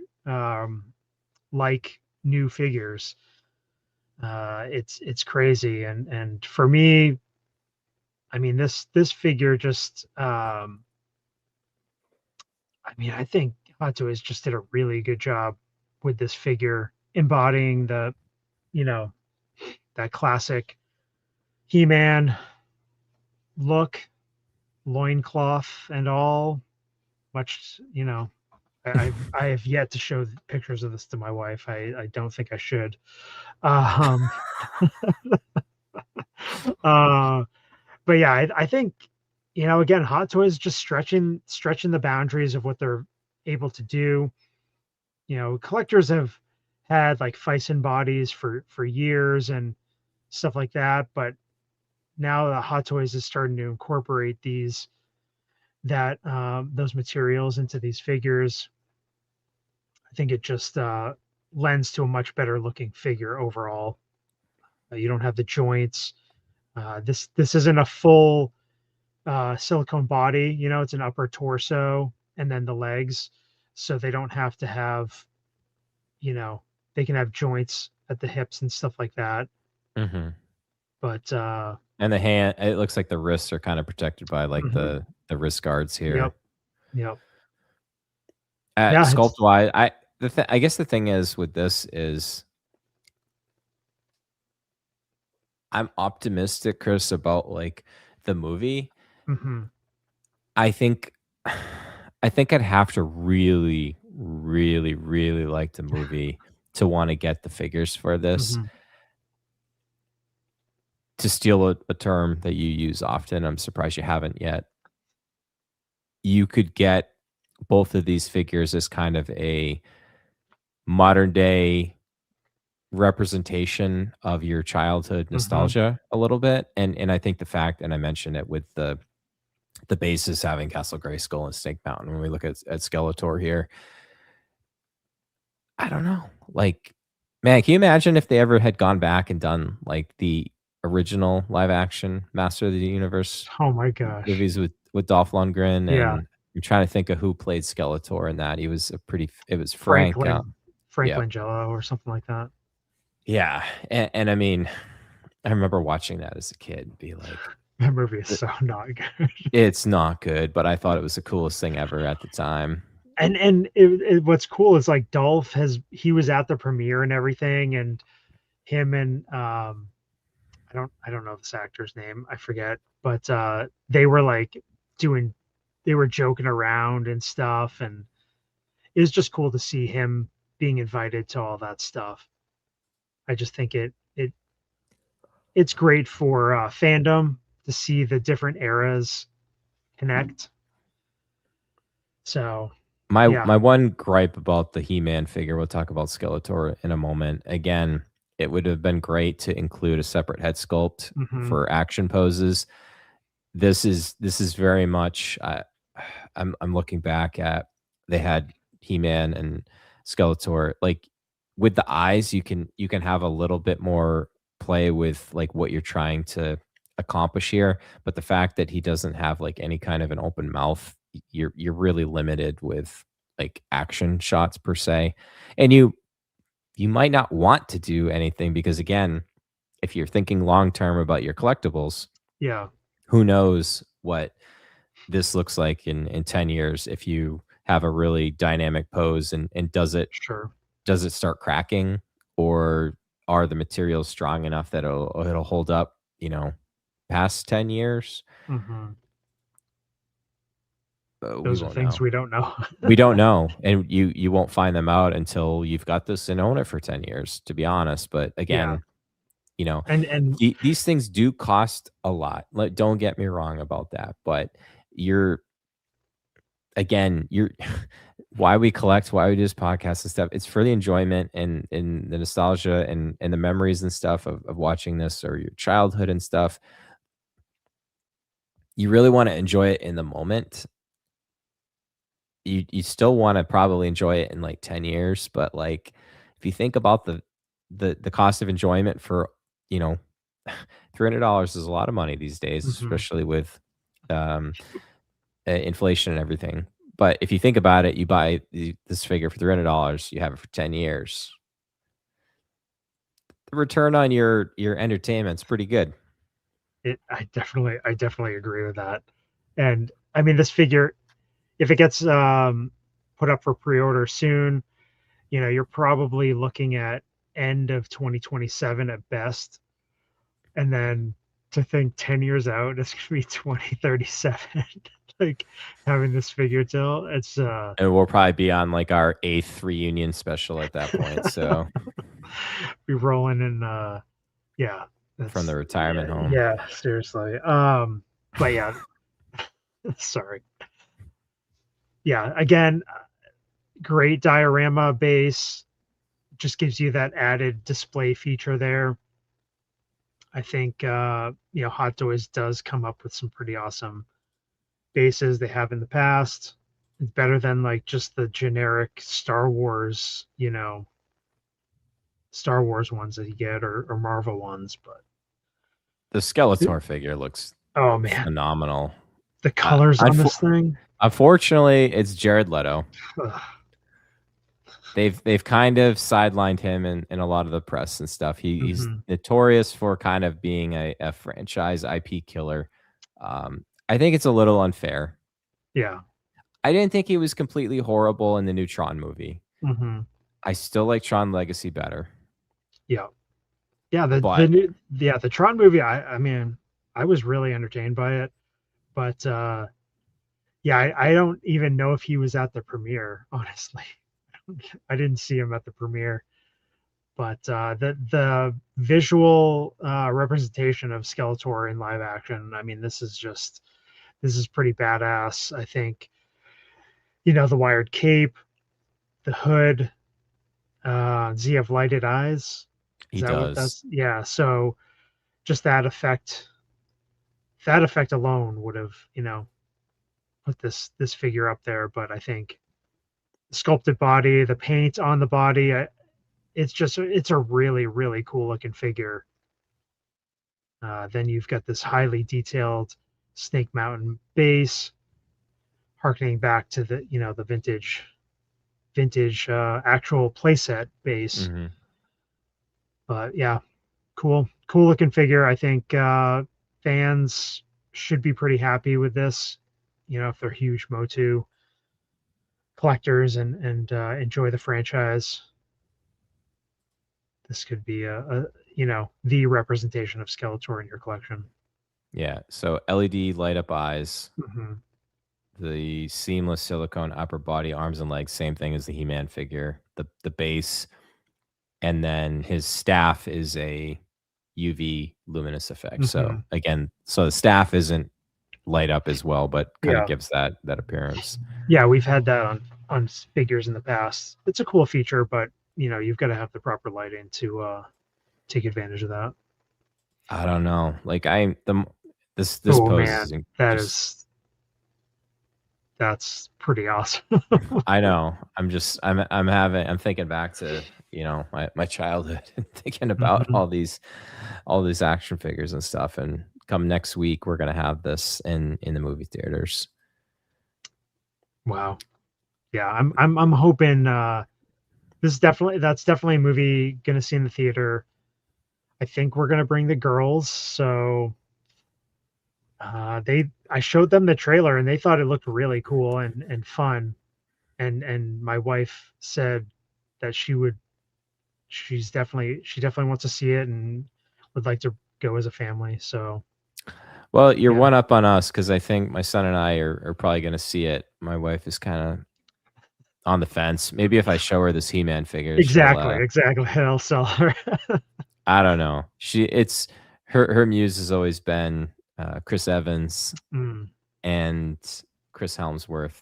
like new figures. It's crazy, and for me, I mean this figure just I mean, I think Hot Toys just did a really good job with this figure embodying the that classic He-Man look, loincloth and all. Much I have yet to show pictures of this to my wife. I don't think I should. But yeah, I think again, Hot Toys just stretching the boundaries of what they're able to do. Collectors have had like Fison bodies for years and stuff like that, but now the Hot Toys is starting to incorporate those materials into these figures. I think it just lends to a much better looking figure overall. You don't have the joints. This isn't a full silicone body. It's an upper torso and then the legs, so they don't have to have. They can have joints at the hips and stuff like that. But and the hand, it looks like the wrists are kind of protected by like the wrist guards here. Yep. Sculpt wise, I guess the thing is with this is I'm optimistic, Chris, about like the movie. I think I'd have to really, really, really like the movie to want to get the figures for this. To steal a term that you use often, I'm surprised you haven't yet. You could get both of these figures as kind of a modern day representation of your childhood nostalgia a little bit. And I think the fact, and I mentioned it with the bases having Castle Grayskull and Snake Mountain, when we look at Skeletor here, I don't know. Like, man, can you imagine if they ever had gone back and done like the original live action Master of the Universe Oh my gosh. movies with Dolph Lundgren, Yeah. and I'm trying to think of who played Skeletor in that. He was it was Franklin yeah, Jello or something like that. yeah, and I mean, I remember watching that as a kid, and be like, That movie is so not good. it's not good, but I thought it was the coolest thing ever at the time. And what's cool is like Dolph he was at the premiere and everything, and him and I don't know this actor's name, I forget, but they were like doing they were joking around and stuff, and it was just cool to see him being invited to all that stuff. I just think it's great for fandom to see the different eras connect. So yeah. My one gripe about the He-Man figure, we'll talk about Skeletor in a moment. Again, it would have been great to include a separate head sculpt Mhm. for action poses. This is very much. I'm looking back at, they had He-Man and Skeletor, like with the eyes. You can have a little bit more play with like what you're trying to accomplish here, but the fact that he doesn't have like any kind of an open mouth, you're really limited with like action shots per se, and you might not want to do anything because, again, if you're thinking long term about your collectibles, Yeah. who knows what this looks like in 10 years if you have a really dynamic pose, and Sure. does it start cracking, or are the materials strong enough that it'll hold up, past 10 years? Mhm. We Those are won't things know. we don't know. We don't know, and you won't find them out until you've got this and own it for 10 years, to be honest. But Yeah. again, you know, And these things do cost a lot. Like, don't get me wrong about that, but you're you're why we collect, why we do this podcast and stuff. It's for the enjoyment and the nostalgia and the memories and stuff of watching this, or your childhood and stuff. You really want to enjoy it in the moment. You still want to probably enjoy it in like 10 years, but like if you think about the cost of enjoyment for, you know, $300 is a lot of money these days, mhm. especially with um inflation and everything. But if you think about it, you buy this figure for $300, you have it for 10 years. The return on your entertainment's pretty good. I definitely agree with that. And I mean, this figure, if it gets put up for pre-order soon, you're probably looking at end of 2027 at best. And then to think 10 years out, it's gonna be 2037. Like having this figure till it's And we'll probably be on like our 8th reunion special at that point. So be rolling in yeah, from that's the retirement home. yeah, seriously. But yeah, sorry. Yeah, again, great diorama base, just gives you that added display feature there. I think Hot Toys does come up with some pretty awesome bases they have in the past. It's better than like just the generic Star Wars ones that you get, or Marvel ones, but The Skeletor figure looks oh man, phenomenal. the colors on Unfo this thing. Unfortunately, it's Jared Leto. Ugh. They've kind of sidelined him in a lot of the press and stuff. He's Mhm. notorious for kind of being a franchise IP killer. I think it's a little unfair. Yeah. I didn't think he was completely horrible in the new Tron movie. Mhm. I still like Tron Legacy better, Yeah. Yeah, the but new the Tron movie, I mean, I was really entertained by it, but yeah, I don't even know if he was at the premiere, honestly. I didn't see him at the premiere, but the visual representation of Skeletor in live action, I mean, this is pretty badass. I think the wired cape, the hood. Does he have lighted eyes? Is he that what does. that's? Yeah. So just that effect alone would have put this figure up there. But I think the sculpted body, the paint on the body, it's a really really cool looking figure. Then you've got this highly detailed Snake Mountain base, harkening back to the the vintage actual playset base. Hmm. But yeah, cool looking figure. I think fans should be pretty happy with this. If they're huge Motu collectors and enjoy the franchise, this could be the representation of Skeletor in your collection. Yeah. So LED light up eyes, Hmm. the seamless silicone upper body, arms and legs, same thing as the He-Man figure. The base, and then his staff is a UV luminous effect. So Hmm. again, so the staff isn't light up as well, but kind of Yeah, gives that appearance. yeah, we've had that on figures in the past. It's a cool feature, but you've got to have the proper lighting to take advantage of that. I don't know. Like this Oh pose man, is just. that's pretty awesome. I know. I'm thinking back to, my childhood and thinking about Mhm. all these action figures and stuff. And come next week, we're gonna have this in the movie theaters. Wow. Yeah, I'm hoping that's definitely a movie gonna see in the theater. I think we're gonna bring the girls, so I showed them the trailer and they thought it looked really cool and fun. And my wife said that she definitely wants to see it and would like to go as a family. So Well, you're yeah, one up on us because I think my son and I are probably gonna see it. My wife is kind of on the fence. Maybe if I show her this He-Man figures, she'll exactly. I'll sell her. I don't know. It's her muse has always been Chris Evans Mm, and Chris Helmsworth.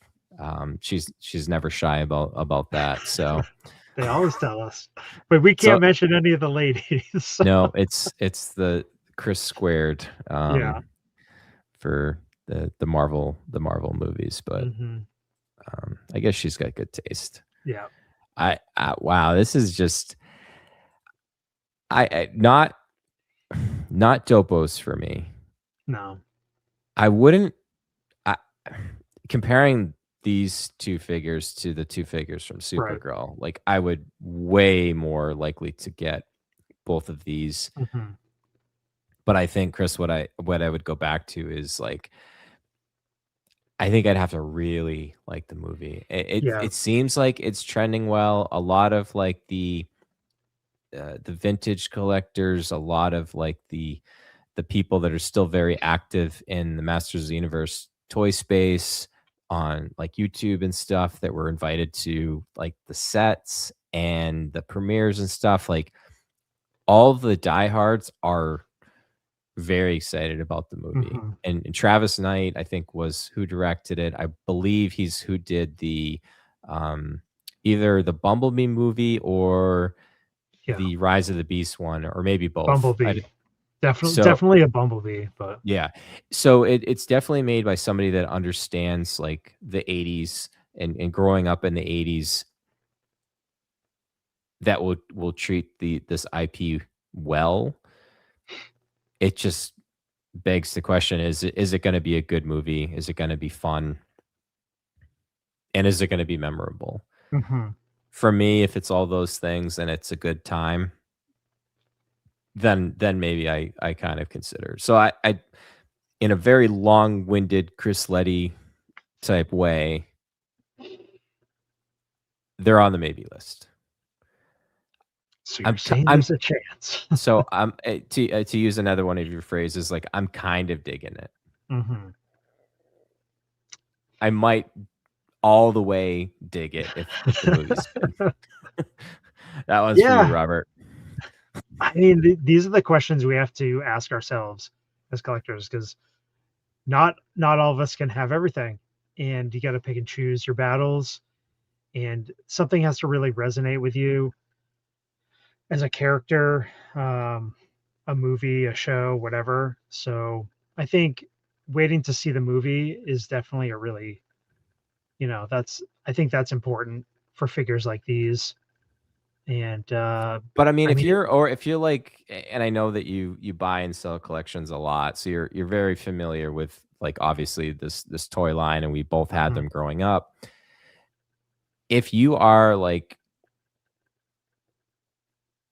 She's never shy about that. So they always tell us, but we so can't mention any of the ladies. So, no, it's the Chris squared yeah. for the Marvel movies, but Hmm. I guess she's got good taste. Yeah. Wow, this is just I not dopos for me. No. I wouldn't I, comparing these two figures to the two figures from Right. Supergirl, like I would way more likely to get both of these. Hmm. But I think Chris, what I would go back to is like I think I'd have to really like the movie. Yeah. It seems like it's trending well. A lot of like the vintage collectors, a lot of like the people that are still very active in the Masters of the Universe toy space on like YouTube and stuff that were invited to like the sets and the premieres and stuff. Like all the diehards are very excited about the movie. Hmm. And Travis Knight, I think, was who directed it. I believe he's who did the um, either the Bumblebee movie or Yeah. the Rise of the Beast one, or maybe both. Bumblebee. So Definitely a Bumblebee, but yeah, so it's definitely made by somebody that understands like the '80s and growing up in the '80s that will treat this IP well. It just begs the question: is it going to be a good movie? Is it going to be fun? And is it going to be memorable? hmm For me, if it's all those things and it's a good time, then maybe I kind of consider. So I in a very long-winded Chris Letty type way, they're on the maybe list. so you're I'm saying I'm there's a chance. so I'm to use another one of your phrases, like I'm kind of digging it. Hmm. I might all the way dig it if the movie's good. That one's for you, Yeah. Robert. I mean, these are the questions we have to ask ourselves as collectors because not all of us can have everything, and you got to pick and choose your battles. And something has to really resonate with you as a character, a movie, a show, whatever. So I think waiting to see the movie is definitely a really, that's I think that's important for figures like these. And But I mean, I if mean, you're like, and I know that you buy and sell collections a lot, so you're very familiar with like obviously this toy line, and we both had mhm, them growing up. If you are like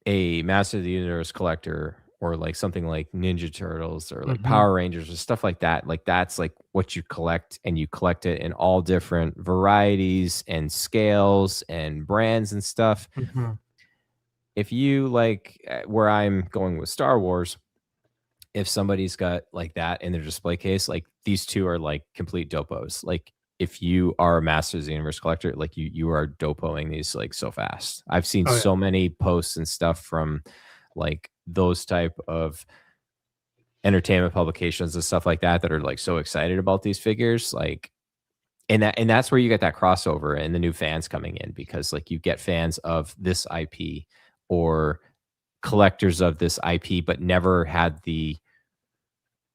a Master of the Universe collector or like something like Ninja Turtles or like mhm, Power Rangers or stuff like that's like what you collect, and you collect it in all different varieties and scales and brands and stuff. mhm. If you like where I'm going with Star Wars, if somebody's got like that in their display case, like these two are like complete dopos. Like if you are a Masters of the Universe collector, like you are dopoing these like so fast. I've seen Oh yeah, so many posts and stuff from like those type of entertainment publications and stuff like that that are like so excited about these figures. Like and that's where you get that crossover and the new fans coming in, because like you get fans of this IP or collectors of this IP but never had the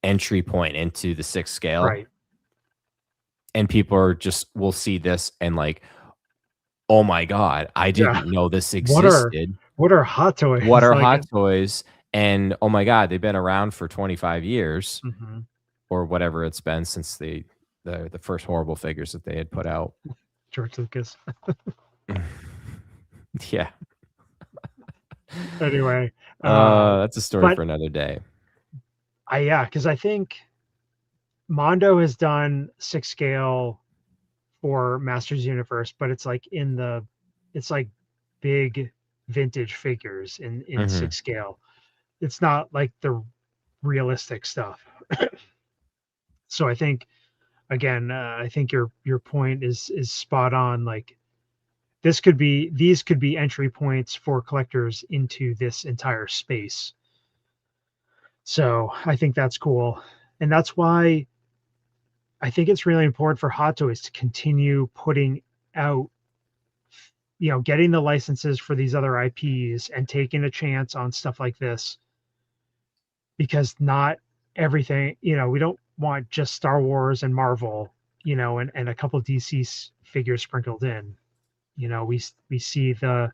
entry point into the 6th scale, right. and people are just will see this and like, oh my god, I Yeah. didn't know this What are existed. what are hot What toys are like? hot toys? And oh my god, they've been around for 25 years Mhm. or whatever it's been since the first horrible figures that they had put out. George Lucas. Yeah. Anyway, That's a story but for another day. yeah, because I think Mondo has done 6 scale for Masters Universe, but it's like it's like big vintage figures in Mhm. 6 scale. It's not like the realistic stuff. So I think again, I think your point is spot on. Like these could be entry points for collectors into this entire space. So I think that's cool. And that's why I think it's really important for Hot Toys to continue putting out, getting the licenses for these other IPs and taking a chance on stuff like this, because not everything, we don't want just Star Wars and Marvel, and a couple DC figures sprinkled in. We see the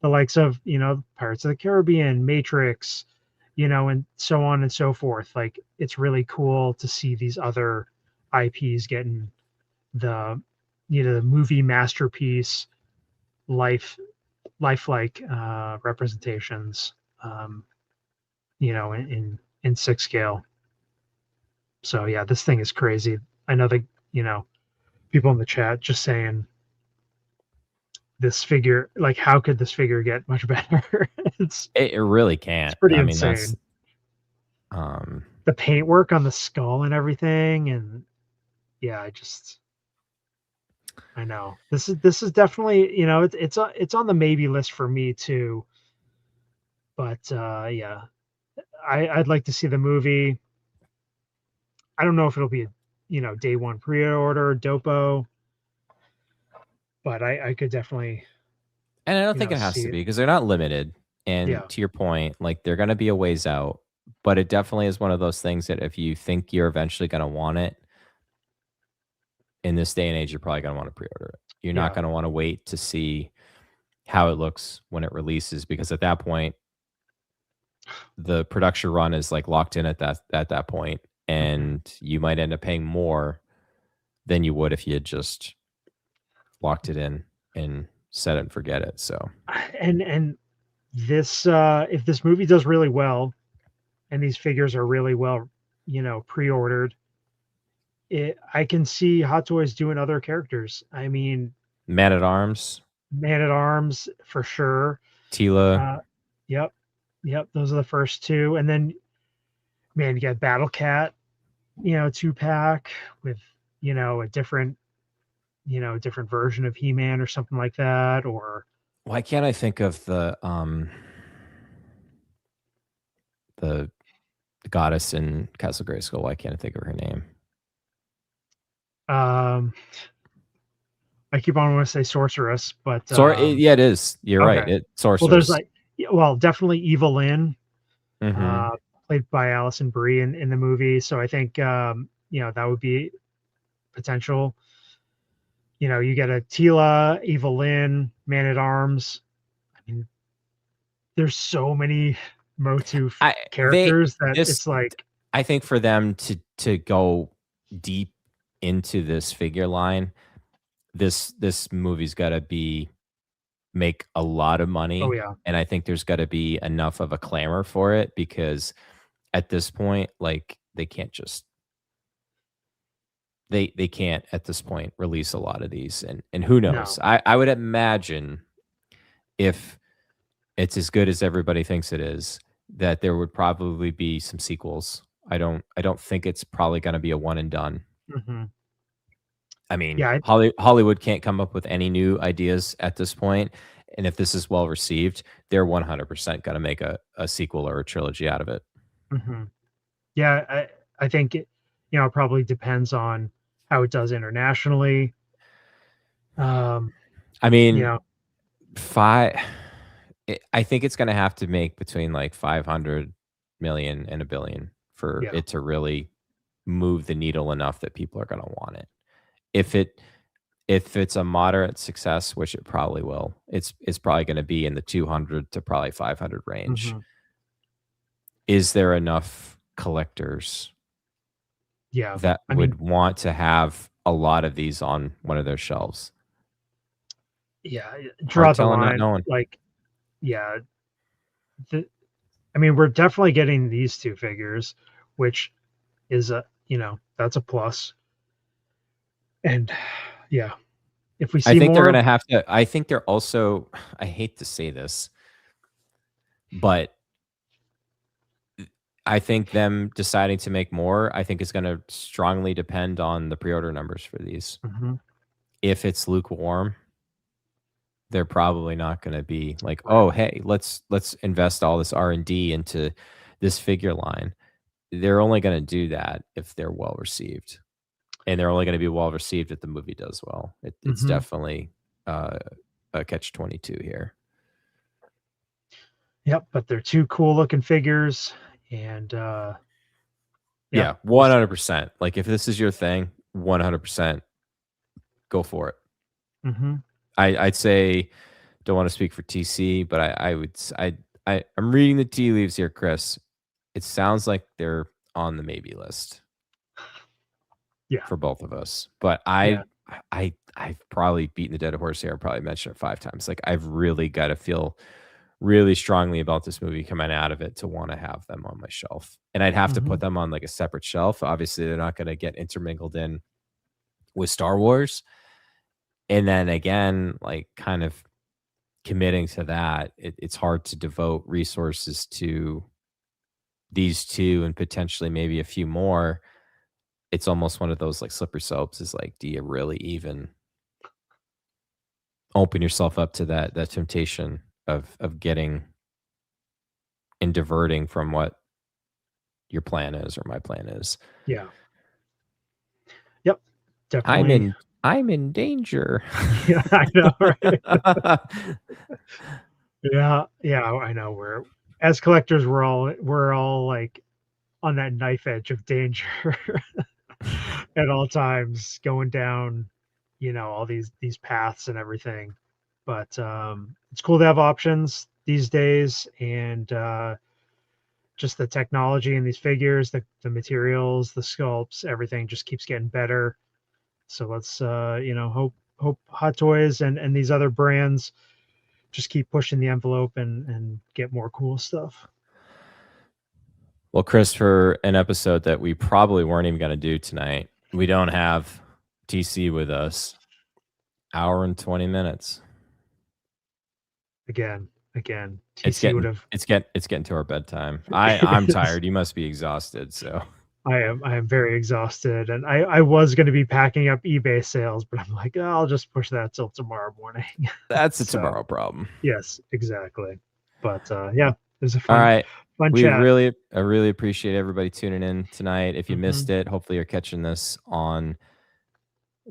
likes of, Pirates of the Caribbean, Matrix, and so on and so forth. Like it's really cool to see these other IPs getting the the movie masterpiece life lifelike representations, um, in 6 scale. So yeah, this thing is crazy. I know that people in the chat just saying this figure, like how could this figure get much better? it's It really it's can't. pretty I mean, that's insane. um The paintwork on the skull and everything, and yeah, I know this is definitely, it's on the maybe list for me too. But yeah, I'd like to see the movie. I don't know if it'll be a, day one pre-order dopo, but I could definitely, and I don't think it has see to it. be because they're not limited. And Yeah, to your point, like they're gonna be a ways out, but it definitely is one of those things that if you think you're eventually gonna want it, in this day and age, you're probably gonna wanna pre-order it. You're not yeah, gonna wanna wait to see how it looks when it releases, because at that point, the production run is, like, locked in at that point, mhm. and you might end up paying more than you would if you had just locked it in and set it and forget it, so And this, if this movie does really well, and these figures are really well, pre-ordered, I can see Hot Toys doing other characters. I mean, Man-at-Arms, Man at Arms for sure. Tila. Uh, yep, yep. Those are the first two, and then man, you got Battle Cat, 2 pack with a different different version of He-Man or something like that, or Why can't I think of the goddess in Castle Grayskull? Why can't I think of her name? um, I keep on want to say Sorceress, but Yeah, it is. You're right. okay. It Well, there's Sorceress. like, yeah, well, definitely Evelyn, Mhm. uh, played by Alison Brie in the movie. So I think that would be potential. You get a Tila, Evelyn, Man at Arms. I mean, there's so many Motu They characters that this it's like, I think for them to go deep into this figure line, this movie's got to make a lot of oh money, yeah, and I think there's got to be enough of a clamor for it because at this point, like they can't just they can't at this point release a lot of these, and who knows? no, I would imagine if it's as good as everybody thinks it is, that there would probably be some sequels. I don't think it's probably going to be a one and done. hmm I mean, yeah, Hollywood can't come up with any new ideas at this point, and if this is well received, they're 100% going to make a sequel or a trilogy out of it. hmm yeah, I think it, it probably depends on how it does internationally. Um, I you mean, know, five. I think it's going to have to make between like 500 million and a billion for yeah, it to really move the needle enough that people are going to want it. If it if it's a moderate success, which it probably will, it's probably going to be in the 200 to probably 500 range. hmm Is there enough collectors yeah. that I mean, would want to have a lot of these on one of their shelves? yeah, draw Hard the telling, not line. knowing. Like, yeah, the, I mean, we're definitely getting these two figures, which is that's a plus. And yeah, if we I see think they're going more, to have to. I think they're also. I hate to say this, but I think them deciding to make more, I think is going to strongly depend on the pre-order numbers for these. mhm, If it's lukewarm, they're probably not going to be like, right. "Oh, hey, let's invest all this R&D into this figure line." They're only going to do that if they're well received. And they're only going to be well received if the movie does well. It's hmm definitely uh, a catch 22 here. Yep, but they're two cool looking figures, and yeah, Yeah, 100%. Like if this is your thing, 100% go for it. hmm I'd say don't want to speak for TC, but I would I'm reading the tea leaves here, Chris. It sounds like they're on the maybe list yeah, for both of us. But yeah, I've probably beaten the dead horse here. I probably mentioned it 5 times. Like I've really got to feel really strongly about this movie coming out of it to want to have them on my shelf. And I'd have to hmm put them on like a separate shelf. Obviously, they're not going to get intermingled in with Star Wars. And then again, like kind of committing to that, it's hard to devote resources to these two and potentially maybe a few more. It's almost one of those like slippery slopes is like, do you really even open yourself up to that temptation of getting and diverting from what your plan is or my plan is? yeah, yep, I'm definitely. in I'm in danger. Yeah, I know, right? Yeah, yeah, I know. We're as collectors, we're all like on that knife edge of danger at all times, going down, all these paths and everything. But it's cool to have options these days, and just the technology in these figures, the materials, the sculpts, everything just keeps getting better. So let's hope Hot Toys and these other brands just keep pushing the envelope and get more cool stuff. Well, Chris, for an episode that we probably weren't even going to do tonight, we don't have TC with us. Hour and 20 minutes. Again, It's TC would getting have. it's getting to our bedtime. I'm tired. You must be exhausted. So I am very exhausted, and I was going to be packing up eBay sales, but I'm like, oh, I'll just push that till tomorrow morning. that's a So tomorrow problem. yes, exactly. But yeah, it was a All fun right. chat. I really appreciate everybody tuning in tonight. If you missed Mhm. it, hopefully you're catching this on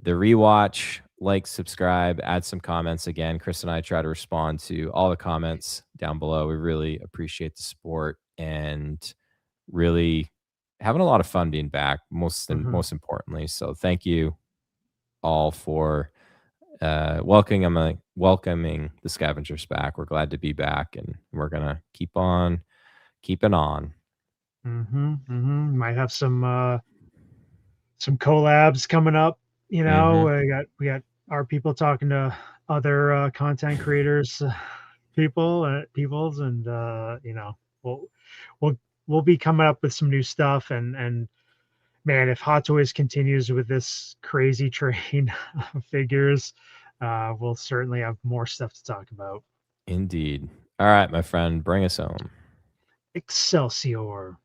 the rewatch. Like, subscribe, add some comments. Again, Chris and I try to respond to all the comments down below. We really appreciate the support and really having a lot of fun being back, most importantly. So thank you all for welcoming welcoming the Scavengers back. We're glad to be back, and we're gonna keep on keeping on. Might have some collabs coming up. You know, we got our people talking to other content creators, peoples, and you know, we'll be coming up with some new stuff. And man, if Hot Toys continues with this crazy train of figures, we'll certainly have more stuff to talk about. Indeed. All right, my friend, bring us home. Excelsior.